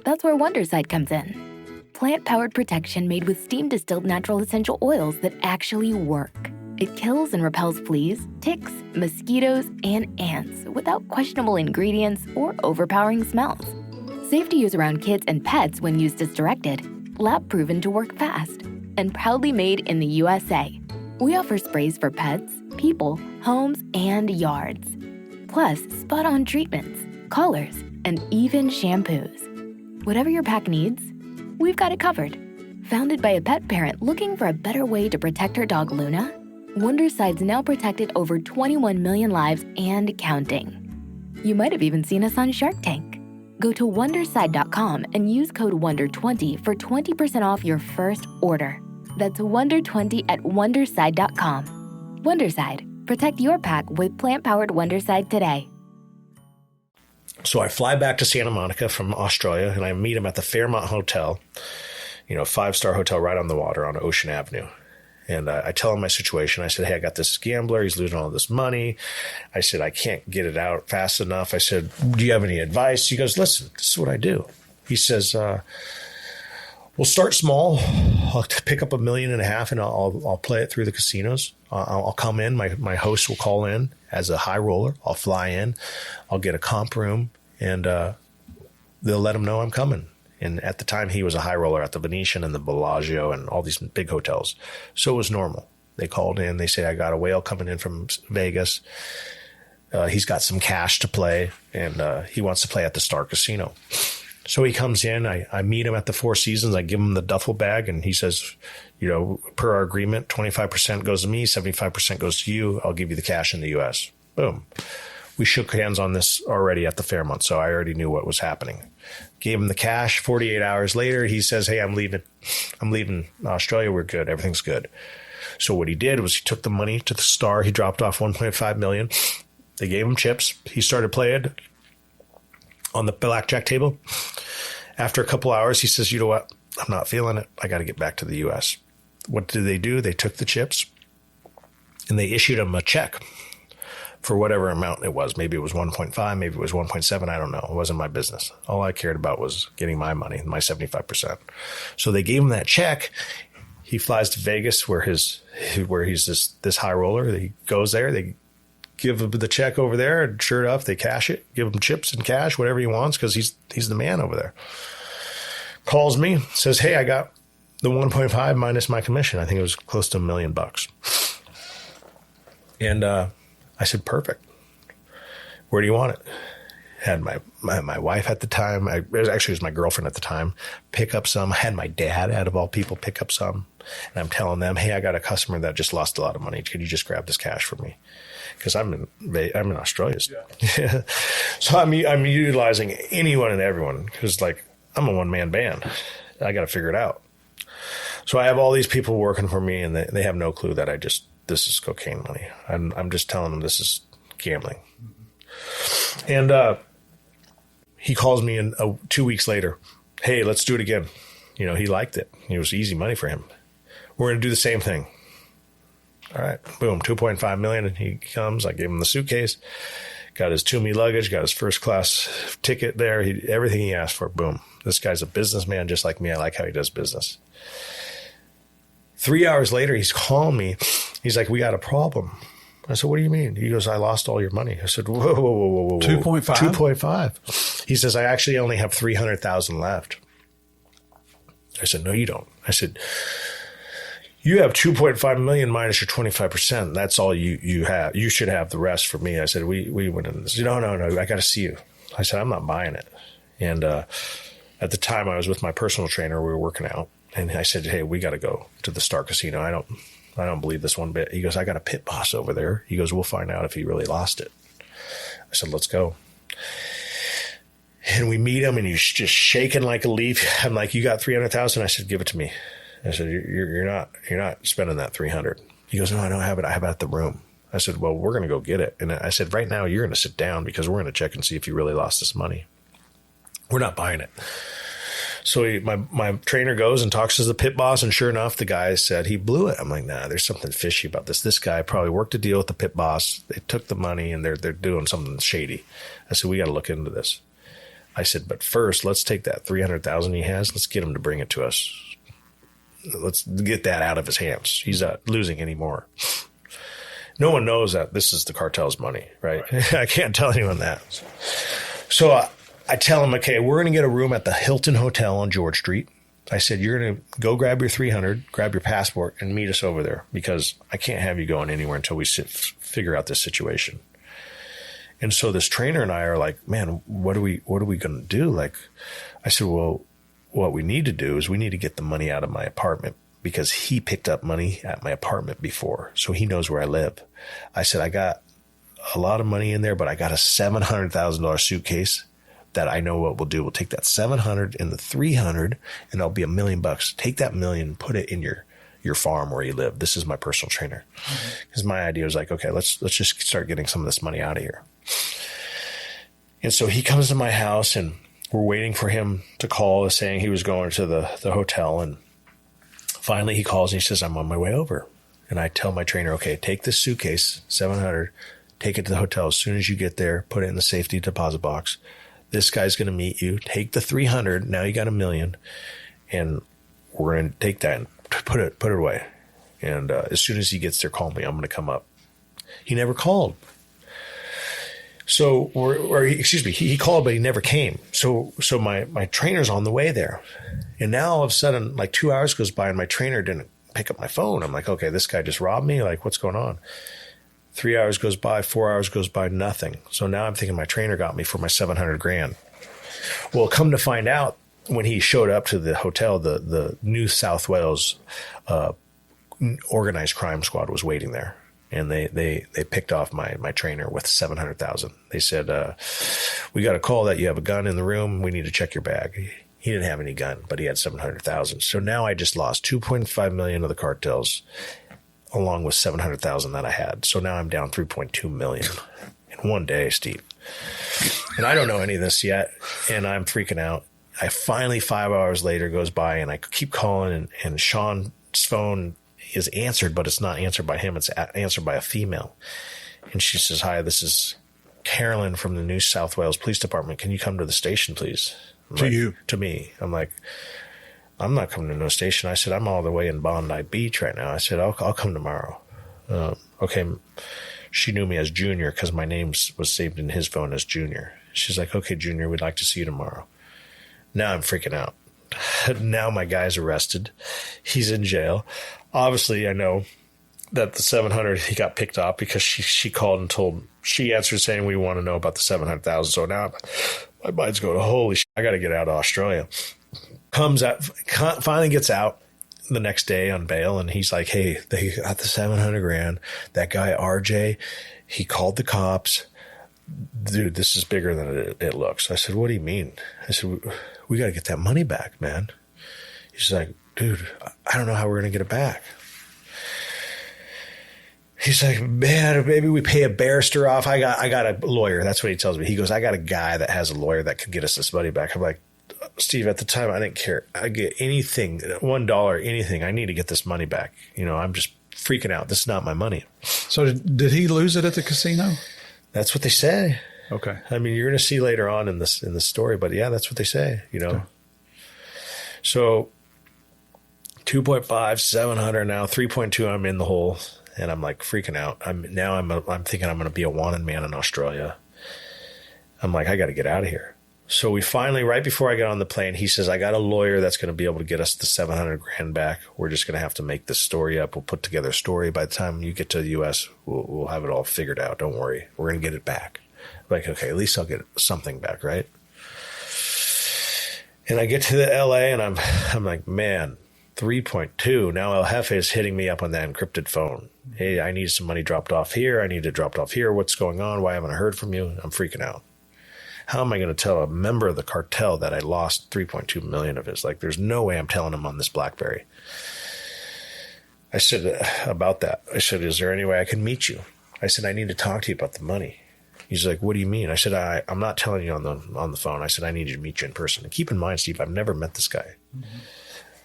That's where Wondercide comes in. Plant-powered protection made with steam-distilled natural essential oils that actually work. It kills and repels fleas, ticks, mosquitoes, and ants without questionable ingredients or overpowering smells. Safe to use around kids and pets when used as directed. Lab-proven to work fast. And proudly made in the USA. We offer sprays for pets, people, homes, and yards. Plus, spot-on treatments, collars, and even shampoos. Whatever your pack needs, we've got it covered. Founded by a pet parent looking for a better way to protect her dog Luna, Wondercide's now protected over 21 million lives and counting. You might have even seen us on Shark Tank. Go to Wondercide.com and use code WONDER20 for 20% off your first order. That's WONDER20 at Wondercide.com. Wondercide. Protect your pack with plant-powered Wondercide today. So I fly back to Santa Monica from Australia, and I meet him at the Fairmont Hotel, 5-star hotel right on the water on Ocean Avenue. And I tell him my situation. I said, hey, I got this gambler. He's losing all this money. I said, I can't get it out fast enough. I said, do you have any advice? He goes, listen, this is what I do. He says, we'll start small. I'll pick up $1.5 million and I'll play it through the casinos. I'll come in. My host will call in as a high roller. I'll fly in. I'll get a comp room, and they'll let him know I'm coming. And at the time, he was a high roller at the Venetian and the Bellagio and all these big hotels. So it was normal. They called in. They say, I got a whale coming in from Vegas. He's got some cash to play, and he wants to play at the Star Casino. So he comes in. I meet him at the Four Seasons. I give him the duffel bag, and he says, per our agreement, 25% goes to me, 75% goes to you. I'll give you the cash in the U.S. Boom. We shook hands on this already at the Fairmont, so I already knew what was happening. Gave him the cash. 48 hours later, he says, hey, I'm leaving Australia. We're good. Everything's good. So what he did was he took the money to the Star. He dropped off $1.5 million. They gave him chips. He started playing on the blackjack table. After a couple hours, he says, you know what? I'm not feeling it. I got to get back to the U.S. What did they do? They took the chips and they issued him a check for whatever amount it was. Maybe it was 1.5, maybe it was 1.7. I don't know. It wasn't my business. All I cared about was getting my money, my 75%. So they gave him that check. He flies to Vegas where he's this high roller. He goes there. They give him the check over there, and sure enough, they cash it, give him chips and cash, whatever he wants, because he's the man over there. Calls me, says, hey, I got the 1.5 minus my commission. I think it was close to $1 million. And I said, perfect. Where do you want it? Had my wife at the time, it was my girlfriend at the time, pick up some. I had my dad, out of all people, pick up some. And I'm telling them, hey, I got a customer that just lost a lot of money. Could you just grab this cash for me? Because I'm in Australia. Yeah. So I'm utilizing anyone and everyone because, I'm a one-man band. I got to figure it out. So I have all these people working for me, and they have no clue that this is cocaine money. I'm just telling them this is gambling. And he calls me in 2 weeks later. Hey, let's do it again. He liked it. It was easy money for him. We're going to do the same thing. All right, boom, 2.5 million. And he comes. I gave him the suitcase, got his Toomey luggage, got his first class ticket there. Everything he asked for. Boom. This guy's a businessman just like me. I like how he does business. 3 hours later, he's calling me. He's like, we got a problem. I said, what do you mean? He goes, I lost all your money. I said, whoa. 2.5? 2.5. He says, I actually only have 300,000 left. I said, no, you don't. I said, you have 2.5 million minus your 25%. That's all you have. You should have the rest for me. I said, we went in this. No, I got to see you. I said, I'm not buying it. And at the time I was with my personal trainer, we were working out, and I said, hey, we got to go to the Star Casino. I don't believe this one bit. He goes, I got a pit boss over there. He goes, we'll find out if he really lost it. I said, let's go. And we meet him, and he's just shaking like a leaf. I'm like, you got 300,000? I said, give it to me. I said, you're not spending that 300. He goes, no, I don't have it. I have it at the room. I said, well, we're going to go get it. And I said, right now you're going to sit down because we're going to check and see if you really lost this money. We're not buying it. So my trainer goes and talks to the pit boss, and sure enough, the guy said he blew it. I'm like, nah, there's something fishy about this. This guy probably worked a deal with the pit boss. They took the money, and they're doing something shady. I said, we got to look into this. I said, but first, let's take that 300,000 he has. Let's get him to bring it to us. Let's get that out of his hands. He's not losing anymore. No one knows that this is the cartel's money, right? I can't tell anyone that. So I tell him, okay, we're going to get a room at the Hilton Hotel on George Street. I said, you're going to go grab your 300, grab your passport, and meet us over there because I can't have you going anywhere until we figure out this situation. And so this trainer and I are like, man, what are we going to do? Like, I said, well, what we need to do is we need to get the money out of my apartment because he picked up money at my apartment before. So he knows where I live. I said, I got a lot of money in there, but I got a $700,000 suitcase that I know what we'll do. We'll take that 700 and the 300 and it'll be $1 million. Take that $1 million, put it in your farm where you live. This is my personal trainer. Because my idea was like, okay, let's just start getting some of this money out of here. And so he comes to my house and we're waiting for him to call saying he was going to the hotel. And finally he calls and he says, I'm on my way over. And I tell my trainer, okay, take this suitcase, 700, take it to the hotel. As soon as you get there, put it in the safety deposit box. This guy's going to meet you. Take the 300. Now you got $1 million. And we're going to take that and put it away. And as soon as he gets there, call me. I'm going to come up. He never called. So, he called, but he never came. So my trainer's on the way there. And now all of a sudden, like 2 hours goes by and my trainer didn't pick up my phone. I'm like, okay, this guy just robbed me. Like, what's going on? 3 hours goes by, 4 hours goes by, nothing. So now I'm thinking my trainer got me for my $700,000. Well, come to find out, when he showed up to the hotel, the New South Wales organized crime squad was waiting there. And they picked off my trainer with $700,000. They said, we got a call that you have a gun in the room. We need to check your bag. He didn't have any gun, but he had $700,000. So now I just lost $2.5 million of the cartels, along with $700,000 that I had. So now I'm down $3.2 million in one day, Steve. And I don't know any of this yet, and I'm freaking out. I finally, 5 hours later, goes by, and I keep calling, and Sean's phone is answered, but it's not answered by him. It's answered by a female. And she says, hi, this is Carolyn from the New South Wales Police Department. Can you come to the station, please? To me. I'm like, I'm not coming to no station. I said, I'm all the way in Bondi Beach right now. I said, I'll come tomorrow. Okay. She knew me as Junior because my name was saved in his phone as Junior. She's like, okay, Junior, we'd like to see you tomorrow. Now I'm freaking out. Now my guy's arrested. He's in jail. Obviously, I know that the 700 he got picked off because she called and she answered saying we want to know about the 700,000. So now my mind's going, holy shit, I got to get out of Australia. Comes out, finally gets out the next day on bail, and he's like, hey, they got the $700,000. That guy RJ, he called the cops. Dude, this is bigger than it looks. I said, what do you mean? I said, we got to get that money back, man. He's like, dude, I don't know how we're going to get it back. He's like, man, maybe we pay a barrister off. I got a lawyer. That's what he tells me. He goes, I got a guy that has a lawyer that could get us this money back. I'm like, Steve, at the time, I didn't care. I get anything, $1, anything. I need to get this money back. I'm just freaking out. This is not my money. So did he lose it at the casino? That's what they say. Okay. I mean, you're going to see later on in this story, but yeah, that's what they say, Okay. So 2.5, 700 now, 3.2, I'm in the hole. and I'm like freaking out. I'm thinking I'm going to be a wanted man in Australia. I'm like, I got to get out of here. So we finally, right before I got on the plane, he says, I got a lawyer that's going to be able to get us the $700,000 back. We're just going to have to make this story up. We'll put together a story. By the time you get to the U.S., we'll have it all figured out. Don't worry. We're going to get it back. I'm like, okay, at least I'll get something back, right? And I get to the L.A. and I'm like, man, 3.2. Now El Jefe is hitting me up on that encrypted phone. Hey, I need some money dropped off here. I need it dropped off here. What's going on? Why haven't I heard from you? I'm freaking out. How am I going to tell a member of the cartel that I lost 3.2 million of his? Like, there's no way I'm telling him on this BlackBerry. I said about that. I said, is there any way I can meet you? I said, I need to talk to you about the money. He's like, what do you mean? I said, I'm not telling you on the phone. I said, I need you to meet you in person. And keep in mind, Steve, I've never met this guy. Mm-hmm.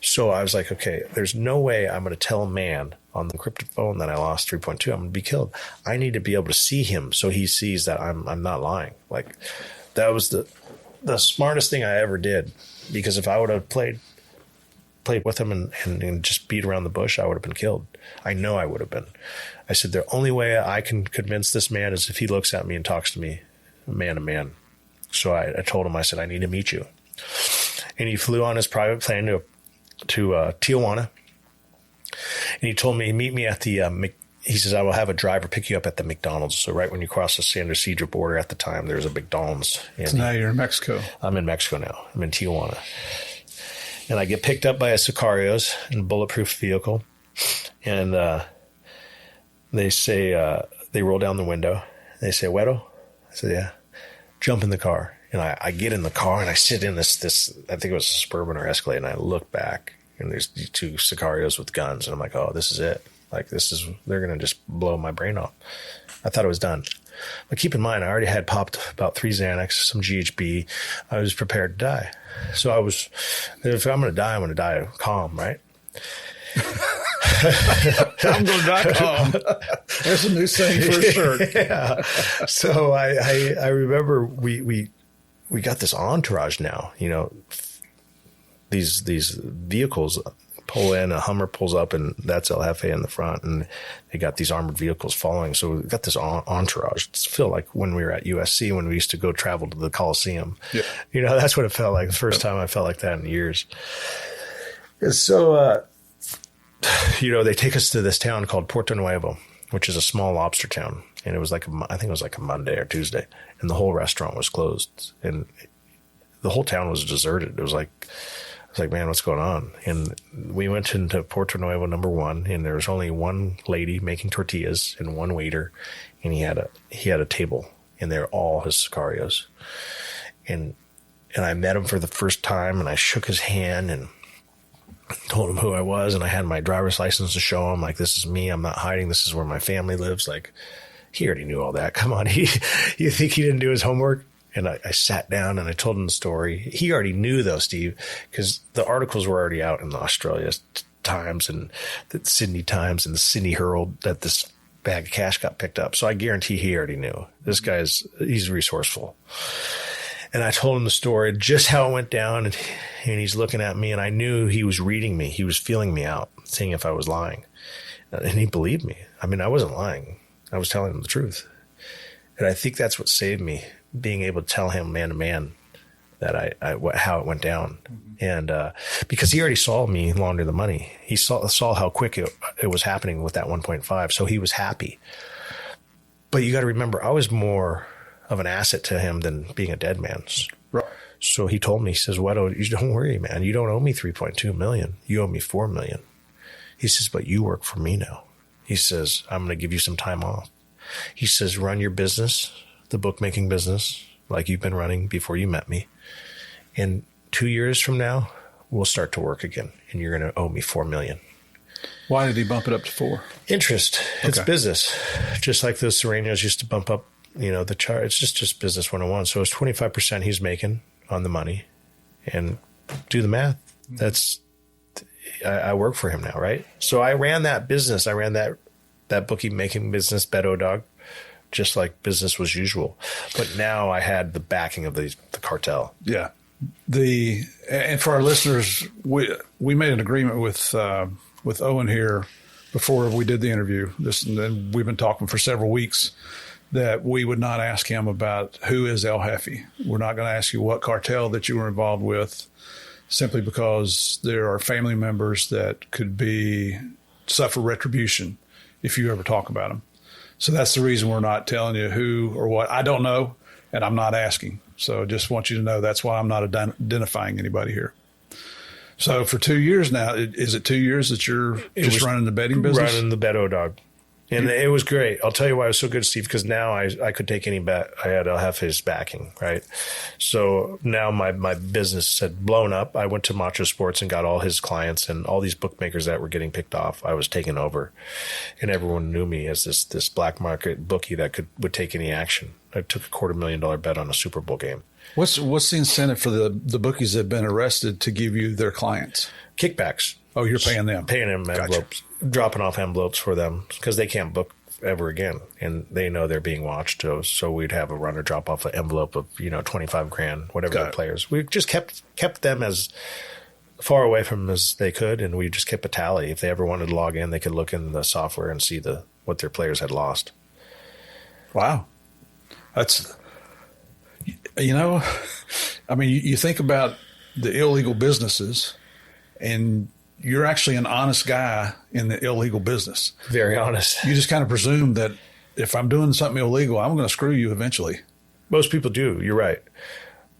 So I was like, okay, there's no way I'm going to tell a man on the encrypted phone that I lost 3.2. I'm going to be killed. I need to be able to see him so he sees that I'm not lying. Like, that was the smartest thing I ever did, because if I would have played with him and just beat around the bush, I would have been killed. I know I would have been. I said, the only way I can convince this man is if he looks at me and talks to me man to man. So I told him, I said, I need to meet you. And he flew on his private plane to Tijuana. And he told me, meet me at the he says, I will have a driver pick you up at the McDonald's. So right when you cross the San Ysidro border at the time, there was a McDonald's. So now you're in Mexico. I'm in Mexico now. I'm in Tijuana. And I get picked up by a Sicarios in a bulletproof vehicle. And they say, they roll down the window. They say, Wedo? I said, yeah. Jump in the car. And I get in the car and I sit in this, I think it was a Suburban or Escalade. And I look back and there's these two Sicarios with guns. And I'm like, oh, this is it. Like, they're going to just blow my brain off. I thought it was done. But keep in mind, I already had popped about 3 Xanax, some GHB. I was prepared to die. So if I'm going to die, I'm going to die calm, right? I'm going to die calm. There's a new saying for sure. Yeah. So I remember we got this entourage now, these vehicles pull in, a Hummer pulls up, and that's El Jefe in the front, and they got these armored vehicles following. So we got this entourage. It's feel like when we were at USC, when we used to go travel to the Coliseum. Yeah. That's what it felt like. The first time I felt like that in years. And so, they take us to this town called Puerto Nuevo, which is a small lobster town. And it was like, I think it was like a Monday or Tuesday, and the whole restaurant was closed, and the whole town was deserted. It was like, man, what's going on? And we went into Puerto Nuevo number 1, and there was only one lady making tortillas and one waiter, and he had a table, and they're all his Sicarios. And I met him for the first time, and I shook his hand and told him who I was, and I had my driver's license to show him, like, this is me. I'm not hiding. This is where my family lives. Like, he already knew all that. Come on. You think he didn't do his homework? And I sat down and I told him the story. He already knew, though, Steve, because the articles were already out in the Australia Times and the Sydney Times and the Sydney Herald that this bag of cash got picked up. So I guarantee he already knew. This he's resourceful. And I told him the story, just how it went down. And he's looking at me, and I knew he was reading me. He was feeling me out, seeing if I was lying. And he believed me. I mean, I wasn't lying. I was telling him the truth. And I think that's what saved me, being able to tell him man to man that how it went down. And because he already saw me launder the money. He saw how quick it was happening with that 1.5. So he was happy. But you got to remember, I was more of an asset to him than being a dead man. Right. So he told me, he says, Wedo, you don't worry, man. You don't owe me 3.2 million. You owe me 4 million. He says, but you work for me now. He says, I'm going to give you some time off. He says, run your business, the bookmaking business, like you've been running before you met me. And 2 years from now, we'll start to work again, and you're going to owe me 4 million. Why did he bump it up to 4? Interest. Okay. It's business. Just like those Serenios used to bump up, the chart. It's just business 101. So it's 25% he's making on the money, and do the math. I work for him now, right? So I ran that business. I ran that bookie making business, Beto Dog, just like business was usual. But now I had the backing of the cartel. Yeah. And for our listeners, we made an agreement with Owen here before we did the interview, and we've been talking for several weeks, that we would not ask him about who is El Jefe. We're not going to ask you what cartel that you were involved with, simply because there are family members that could suffer retribution if you ever talk about them. So that's the reason we're not telling you who or what. I don't know, and I'm not asking. So just want you to know that's why I'm not identifying anybody here. So for 2 years now, is it 2 years that you're just running the betting business? Running the Beto Dog. And it was great. I'll tell you why it was so good, Steve, because now I could take any bet. I had El Jefe's backing, right? So now my business had blown up. I went to Macho Sports and got all his clients and all these bookmakers that were getting picked off. I was taking over, and everyone knew me as this black market bookie that would take any action. I took a $250,000 bet on a Super Bowl game. What's the incentive for the bookies that have been arrested to give you their clients? Kickbacks. Oh, you're paying them. Paying them envelopes, dropping off envelopes for them because they can't book ever again, and they know they're being watched. So we'd have a runner drop off an envelope of $25,000, whatever the players. We just kept them as far away from them as they could, and we just kept a tally. If they ever wanted to log in, they could look in the software and see what their players had lost. Wow, that's I mean, you think about the illegal businesses, and you're actually an honest guy in the illegal business. Very honest. You just kind of presume that if I'm doing something illegal, I'm going to screw you eventually. Most people do. You're right.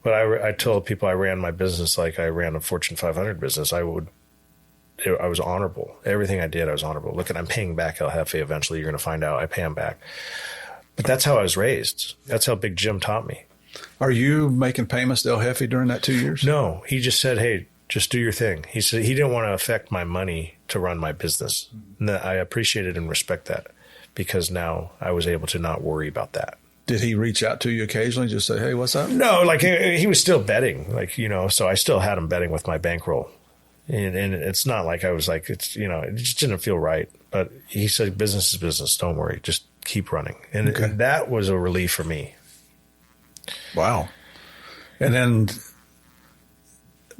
But I told people I ran my business like I ran a Fortune 500 business. I was honorable. Everything I did, I was honorable. Look, I'm paying back El Jefe eventually. You're going to find out I pay him back. But that's how I was raised. That's how Big Jim taught me. Are you making payments to El Jefe during that 2 years? No. He just said, hey, just do your thing. He said he didn't want to affect my money to run my business. And I appreciated and respect that because now I was able to not worry about that. Did he reach out to you occasionally, just say, hey, what's up? No, like he was still betting, so I still had him betting with my bankroll. And it's not like I was like, it just didn't feel right. But he said, business is business. Don't worry. Just keep running. And that was a relief for me. Wow. And then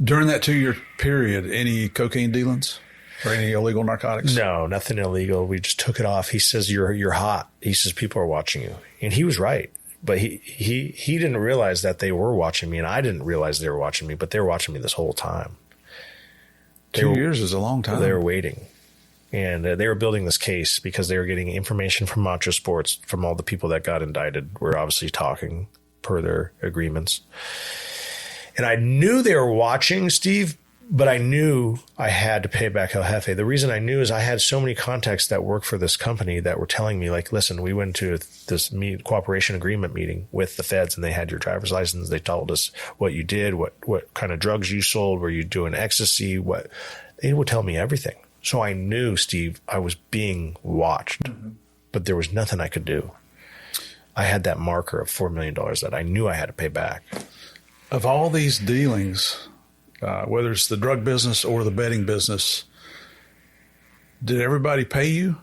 during that 2 year period, any cocaine dealings or any illegal narcotics? No, nothing illegal. We just took it off. He says, you're hot. He says, people are watching you. And he was right. But he didn't realize that they were watching me, and I didn't realize they were watching me, but they were watching me this whole time. 2 years is a long time. They were waiting. And they were building this case because they were getting information from Macho Sports, from all the people that got indicted. We're obviously talking per their agreements. And I knew they were watching, Steve, but I knew I had to pay back El Jefe. The reason I knew is I had so many contacts that work for this company that were telling me, like, listen, we went to this cooperation agreement meeting with the feds, and they had your driver's license. They told us what you did, what kind of drugs you sold, were you doing ecstasy, they would tell me everything. So I knew, Steve, I was being watched, but there was nothing I could do. I had that marker of $4 million that I knew I had to pay back. Of all these dealings, whether it's the drug business or the betting business, did everybody pay you?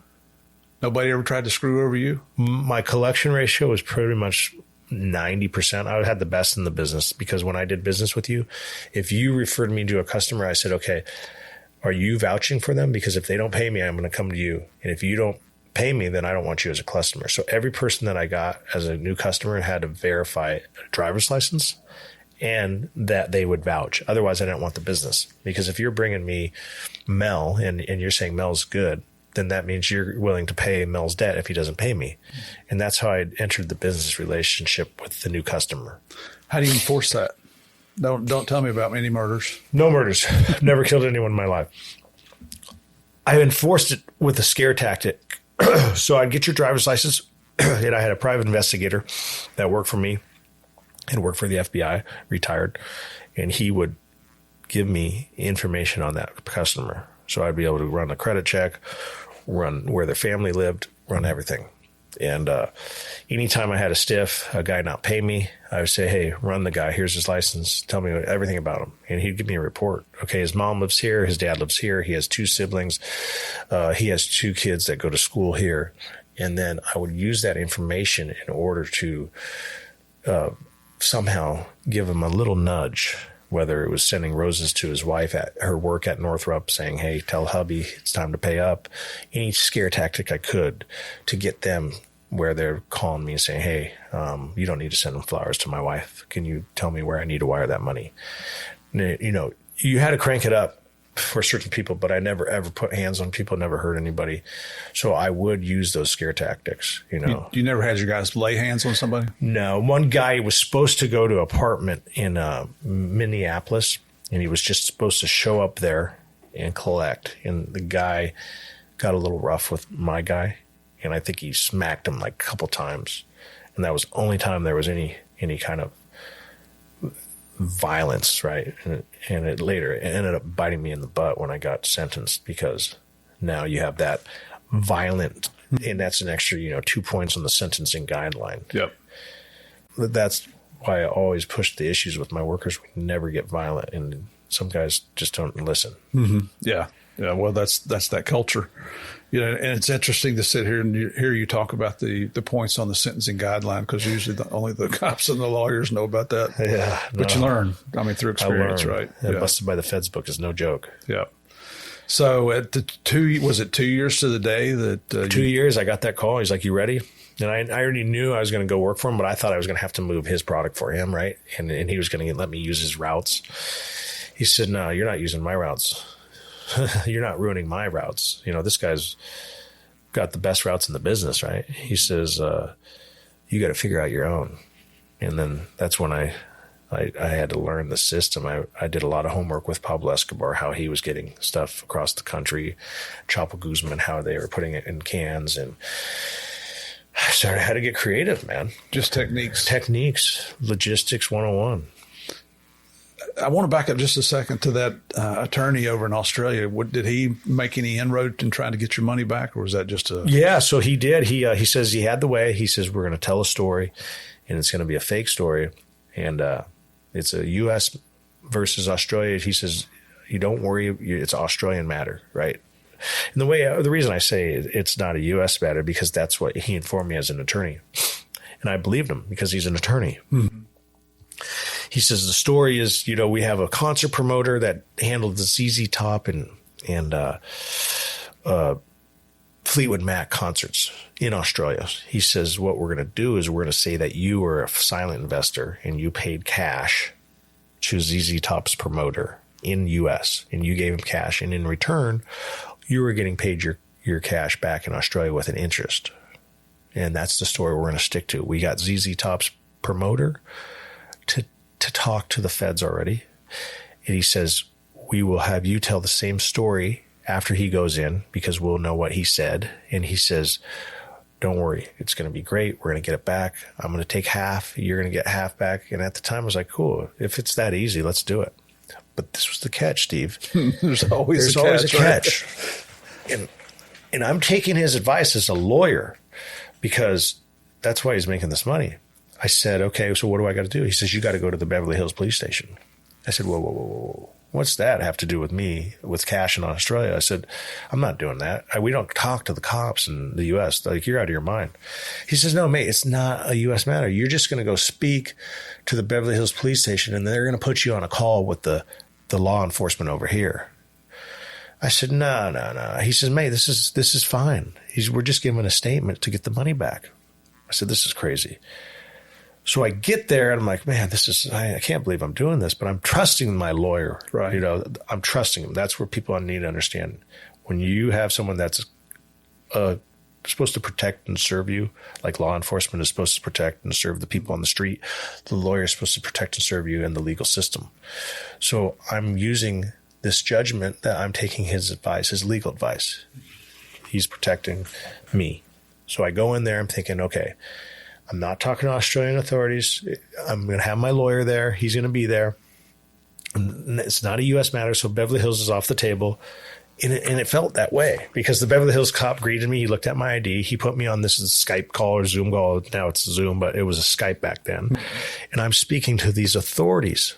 Nobody ever tried to screw over you? My collection ratio was pretty much 90%. I had the best in the business because when I did business with you, if you referred me to a customer, I said, okay, are you vouching for them? Because if they don't pay me, I'm going to come to you. And if you don't pay me, then I don't want you as a customer. So every person that I got as a new customer had to verify a driver's license and that they would vouch. Otherwise, I didn't want the business. Because if you're bringing me Mel and you're saying Mel's good, then that means you're willing to pay Mel's debt if he doesn't pay me. And that's how I entered the business relationship with the new customer. How do you enforce that? Don't tell me about any murders. No murders. Never killed anyone in my life. I enforced it with a scare tactic. So I'd get your driver's license, and I had a private investigator that worked for me and worked for the FBI, retired, and he would give me information on that customer. So I'd be able to run a credit check, run where their family lived, run everything. And anytime I had a stiff, a guy not pay me, I would say, hey, run the guy. Here's his license. Tell me everything about him. And he'd give me a report. Okay, his mom lives here. His dad lives here. He has 2 siblings. He has 2 kids that go to school here. And then I would use that information in order to somehow give him a little nudge whether it was sending roses to his wife at her work at Northrop saying, hey, tell hubby it's time to pay up. Any scare tactic I could to get them where they're calling me and saying, hey, you don't need to send them flowers to my wife. Can you tell me where I need to wire that money? You know, you had to crank it up for certain people, but I never ever put hands on people, never hurt anybody. So I would use those scare tactics, you know. You never had your guys lay hands on somebody? No. One guy was supposed to go to an apartment in Minneapolis, and he was just supposed to show up there and collect. And the guy got a little rough with my guy, and I think he smacked him like a couple times. And that was the only time there was any kind of violence, right? And it later ended up biting me in the butt when I got sentenced, because now you have that violent, and that's an extra, 2 points on the sentencing guideline. Yep. That's why I always push the issues with my workers. We never get violent, and some guys just don't listen. Mm-hmm. Yeah. Yeah. Well, that's that culture. And it's interesting to sit here and hear you talk about the points on the sentencing guideline, because usually only the cops and the lawyers know about that. Yeah. But you learn, through experience, right? Yeah. Busted by the Feds book is no joke. Yeah. So at was it 2 years to the day that 2 years, I got that call. He's like, you ready? And I already knew I was going to go work for him, but I thought I was going to have to move his product for him, right? And he was going to let me use his routes. He said, no, you're not using my routes. You're not ruining my routes. This guy's got the best routes in the business, right? He says, you got to figure out your own. And then that's when I had to learn the system. I did a lot of homework with Pablo Escobar, how he was getting stuff across the country, Chapo Guzman, how they were putting it in cans. And I started how to get creative, man. Just techniques, logistics 101. I want to back up just a second to that attorney over in Australia. Did he make any inroad in trying to get your money back, or was that just a... Yeah, so he did. He says he had the way. He says, we're going to tell a story, and it's going to be a fake story. And it's a U.S. versus Australia. He says, you don't worry, it's Australian matter, right? And the reason I say it's not a U.S. matter, because that's what he informed me as an attorney. And I believed him because he's an attorney. Mm-hmm. He says the story is, we have a concert promoter that handled the ZZ Top and Fleetwood Mac concerts in Australia. He says what we're going to do is we're going to say that you were a silent investor and you paid cash to ZZ Top's promoter in U.S. and you gave him cash, and in return, you were getting paid your cash back in Australia with an interest. And that's the story we're going to stick to. We got ZZ Top's promoter to talk to the feds already. And he says, we will have you tell the same story after he goes in, because we'll know what he said. And he says, don't worry, it's going to be great. We're going to get it back. I'm going to take half. You're going to get half back. And at the time I was like, cool, if it's that easy, let's do it. But this was the catch, Steve. There's always a catch. And I'm taking his advice as a lawyer, because that's why he's making this money. I said, okay, so what do I got to do? He says, you got to go to the Beverly Hills police station. I said, whoa. What's that have to do with me with cash in Australia? I said, I'm not doing that. We don't talk to the cops in the U.S. Like, you're out of your mind. He says, no, mate, it's not a U.S. matter. You're just going to go speak to the Beverly Hills police station, and they're going to put you on a call with the law enforcement over here. I said, no. He says, mate, this is fine. We're just giving a statement to get the money back. I said, this is crazy. So I get there and I'm like, man, I can't believe I'm doing this, but I'm trusting my lawyer. Right. I'm trusting him. That's where people need to understand. When you have someone that's supposed to protect and serve you, like law enforcement is supposed to protect and serve the people on the street, the lawyer is supposed to protect and serve you in the legal system. So I'm using this judgment that I'm taking his advice, his legal advice. He's protecting me. So I go in there, I'm thinking, okay, I'm not talking to Australian authorities. I'm going to have my lawyer there. He's going to be there. And it's not a U.S. matter, so Beverly Hills is off the table. And it felt that way, because the Beverly Hills cop greeted me. He looked at my ID. He put me on this Skype call or Zoom call. Now it's Zoom, but it was a Skype back then. And I'm speaking to these authorities.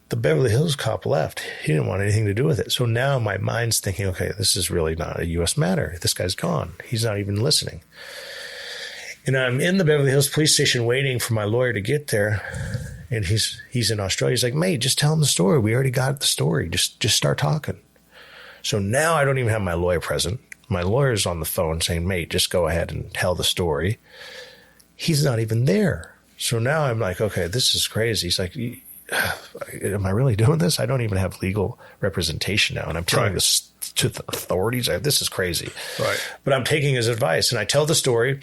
The Beverly Hills cop left. He didn't want anything to do with it. So now my mind's thinking, okay, this is really not a U.S. matter. This guy's gone. He's not even listening. And I'm in the Beverly Hills police station waiting for my lawyer to get there. And he's in Australia. He's like, mate, just tell him the story. We already got the story. Just start talking. So now I don't even have my lawyer present. My lawyer's on the phone saying, mate, just go ahead and tell the story. He's not even there. So now I'm like, okay, this is crazy. He's like, am I really doing this? I don't even have legal representation now. And I'm telling this to the authorities. This is crazy. Right. But I'm taking his advice, and I tell the story.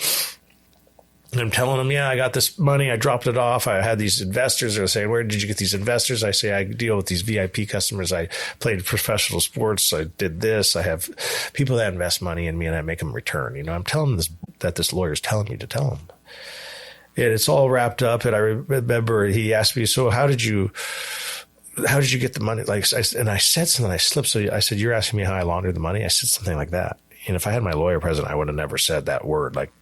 And I'm telling them, yeah, I got this money. I dropped it off. I had these investors. They're saying, where did you get these investors? I say, I deal with these VIP customers. I played professional sports. I did this. I have people that invest money in me, and I make them return. You know, I'm telling them that this lawyer is telling me to tell them. And it's all wrapped up. And I remember he asked me, so how did you get the money? And I said something, I slipped. So I said, you're asking me how I laundered the money? I said something like that. And if I had my lawyer present, I would have never said that word, like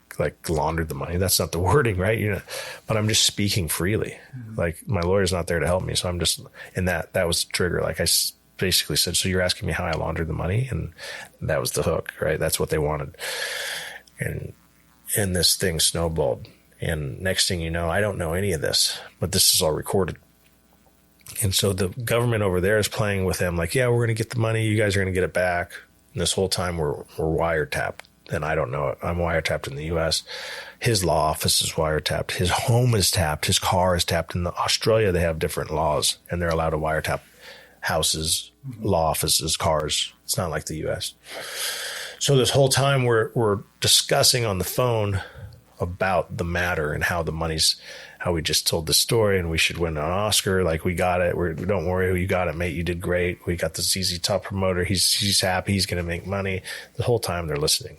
laundered the money. That's not the wording, right? You know, but I'm just speaking freely. Like my lawyer's not there to help me. So I'm just, and that was the trigger. Like I basically said, so you're asking me how I laundered the money? And that was the hook, right? That's what they wanted. And this thing snowballed. And next thing you know, I don't know any of this, but this is all recorded. And so the government over there is playing with them like, yeah, we're going to get the money. You guys are going to get it back. And this whole time we're wiretapped. And I don't know it. I'm wiretapped in the U.S. His law office is wiretapped. His home is tapped. His car is tapped. In Australia, they have different laws, and they're allowed to wiretap houses, law offices, cars. It's not like the U.S. So this whole time we're discussing on the phone about the matter and how the money's, how we just told the story and we should win an Oscar. Like we got it. Don't worry, you got it, mate. You did great. We got the ZZ Top promoter. He's happy. He's going to make money. The whole time they're listening.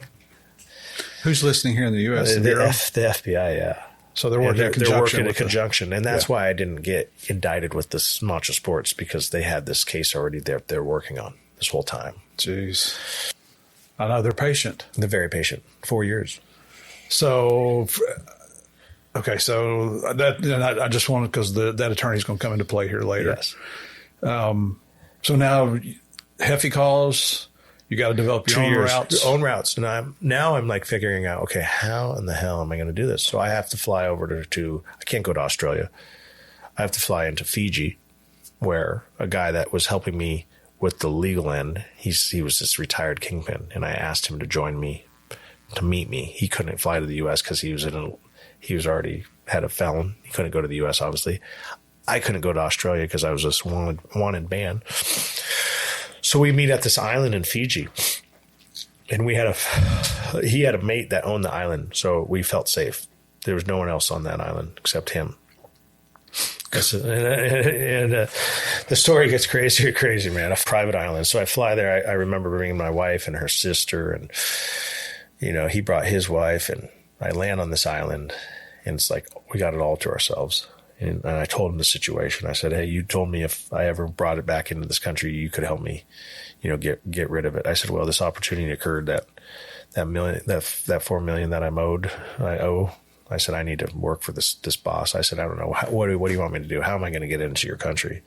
Who's listening here in the U.S.? The FBI, yeah. So they're working in conjunction. And that's why I didn't get indicted with this Macho Sports, because they had this case already they're working on this whole time. Jeez. I know, they're patient. They're very patient. 4 years. So, okay, so that I just wanted, because that attorney's going to come into play here later. Yes. So now, Heffy calls. You got to develop your own routes. Your own routes. And I'm like figuring out, okay, how in the hell am I going to do this? So I have to fly over to I can't go to Australia. I have to fly into Fiji, where a guy that was helping me with the legal end, he was this retired kingpin, and I asked him to join me, to meet me. He couldn't fly to the U.S. because he was already had a felon. He couldn't go to the U.S., obviously. I couldn't go to Australia because I was this wanted man. So we meet at this island in Fiji, and he had a mate that owned the island, so we felt safe. There was no one else on that island except him. And the story gets crazy, man. A private island. So I fly there. I remember bringing my wife and her sister, and he brought his wife, and I land on this island, and it's like we got it all to ourselves. And I told him the situation. I said, hey, you told me if I ever brought it back into this country, you could help me, get rid of it. I said, well, this opportunity occurred that $4 million that I owe. I said, I need to work for this boss. I said, I don't know. What do you want me to do? How am I going to get into your country?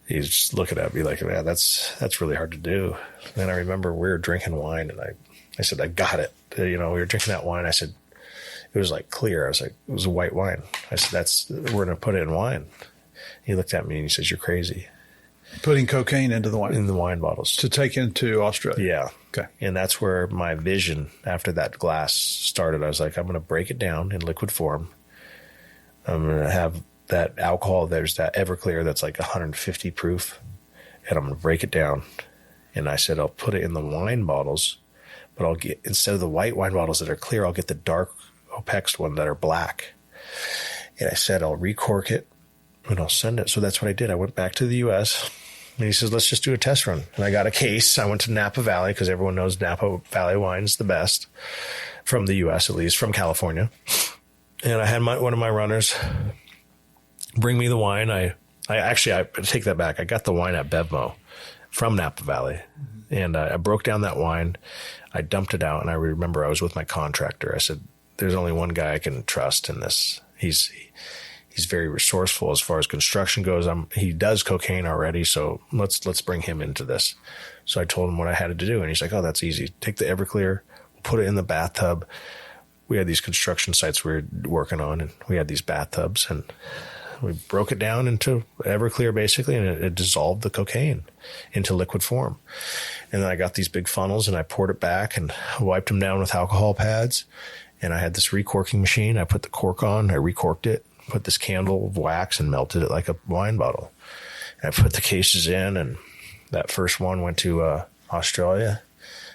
He's just looking at me like, man, that's really hard to do. And I remember we were drinking wine, and I said, I got it. We were drinking that wine. I said, it was like clear. I was like, it was a white wine. I said, we're going to put it in wine. He looked at me and he says, you're crazy. Putting cocaine into the wine? In the wine bottles. To take into Australia? Yeah. Okay. And that's where my vision after that glass started. I was like, I'm going to break it down in liquid form. I'm going to have that alcohol. There's that Everclear that's like 150 proof. And I'm going to break it down. And I said, I'll put it in the wine bottles, but I'll get, instead of the white wine bottles that are clear, I'll get the dark Opex one that are black. And I said, I'll recork it and I'll send it. So that's what I did. I went back to the U.S. and he says, let's just do a test run. And I got a case. I went to Napa Valley because everyone knows Napa Valley wine's the best from the U.S., at least from California. And I had one of my runners bring me the wine. I take that back. I got the wine at Bevmo from Napa Valley. And I broke down that wine. I dumped it out. And I remember I was with my contractor. I said, there's only one guy I can trust in this. He's very resourceful as far as construction goes. He does cocaine already, so let's bring him into this. So I told him what I had to do, and he's like, oh, that's easy. Take the Everclear, we'll put it in the bathtub. We had these construction sites we were working on, and we had these bathtubs, and We broke it down into Everclear basically, and it dissolved the cocaine into liquid form. And then I got these big funnels and I poured it back and wiped them down with alcohol pads. And I had this recorking machine. I put the cork on, I recorked it, put this candle of wax and melted it like a wine bottle. And I put the cases in, and that first one went to Australia.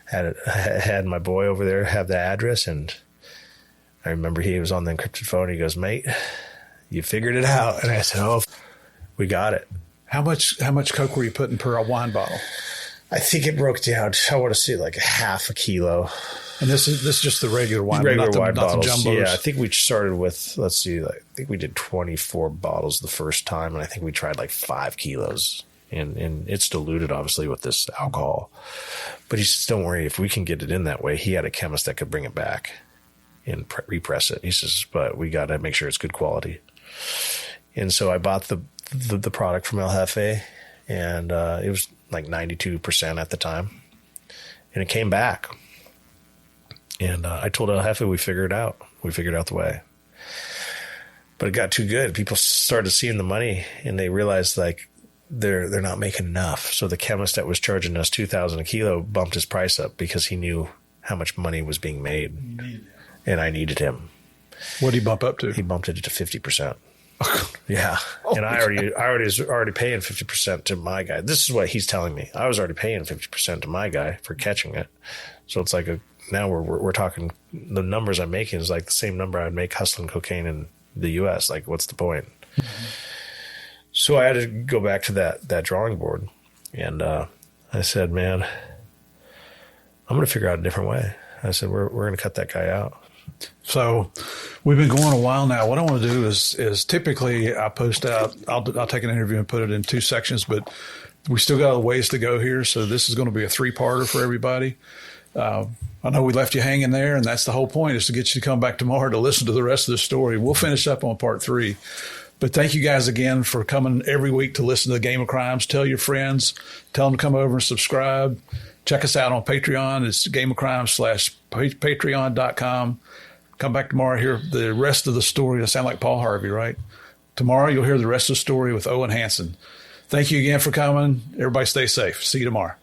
Had my boy over there have the address, and I remember he was on the encrypted phone. He goes, "Mate, you figured it out." And I said, "Oh, we got it." How much coke were you putting per wine bottle? I think it broke down, I want to say like half a kilo. And this is just the regular wine, regular not wine bottles. The jumbos. Yeah, I think we started with, let's see, I think we did 24 bottles the first time, and I think we tried like 5 kilos. And it's diluted, obviously, with this alcohol. But he says, "Don't worry, if we can get it in that way." He had a chemist that could bring it back and repress it. He says, "But we got to make sure it's good quality." And so I bought the product from El Jefe, and it was like 92% at the time. And it came back. And I told El Jefe we figured it out. We figured out the way. But it got too good. People started seeing the money, and they realized like they're not making enough. So the chemist that was charging us $2,000 a kilo bumped his price up because he knew how much money was being made. And I needed him. What did he bump up to? He bumped it to 50%. Yeah. And I was already paying 50% to my guy. This is what he's telling me. I was already paying 50% to my guy for catching it. So it's like now we're talking, the numbers I'm making is like the same number I'd make hustling cocaine in the US. Like, what's the point? Mm-hmm. So I had to go back to that drawing board. And I said, "Man, I'm going to figure out a different way." I said, we're going to cut that guy out. So we've been going a while now. What I want to do is typically I post out, I'll take an interview and put it in 2 sections, but we still got a ways to go here. So this is going to be a 3-parter for everybody. I know we left you hanging there, and that's the whole point, is to get you to come back tomorrow to listen to the rest of the story. We'll finish up on part 3. But thank you guys again for coming every week to listen to the Game of Crimes. Tell your friends. Tell them to come over and subscribe. Check us out on Patreon. It's gameofcrimes.patreon.com. Come back tomorrow, hear the rest of the story. I sound like Paul Harvey, right? Tomorrow you'll hear the rest of the story with Owen Hansen. Thank you again for coming. Everybody stay safe. See you tomorrow.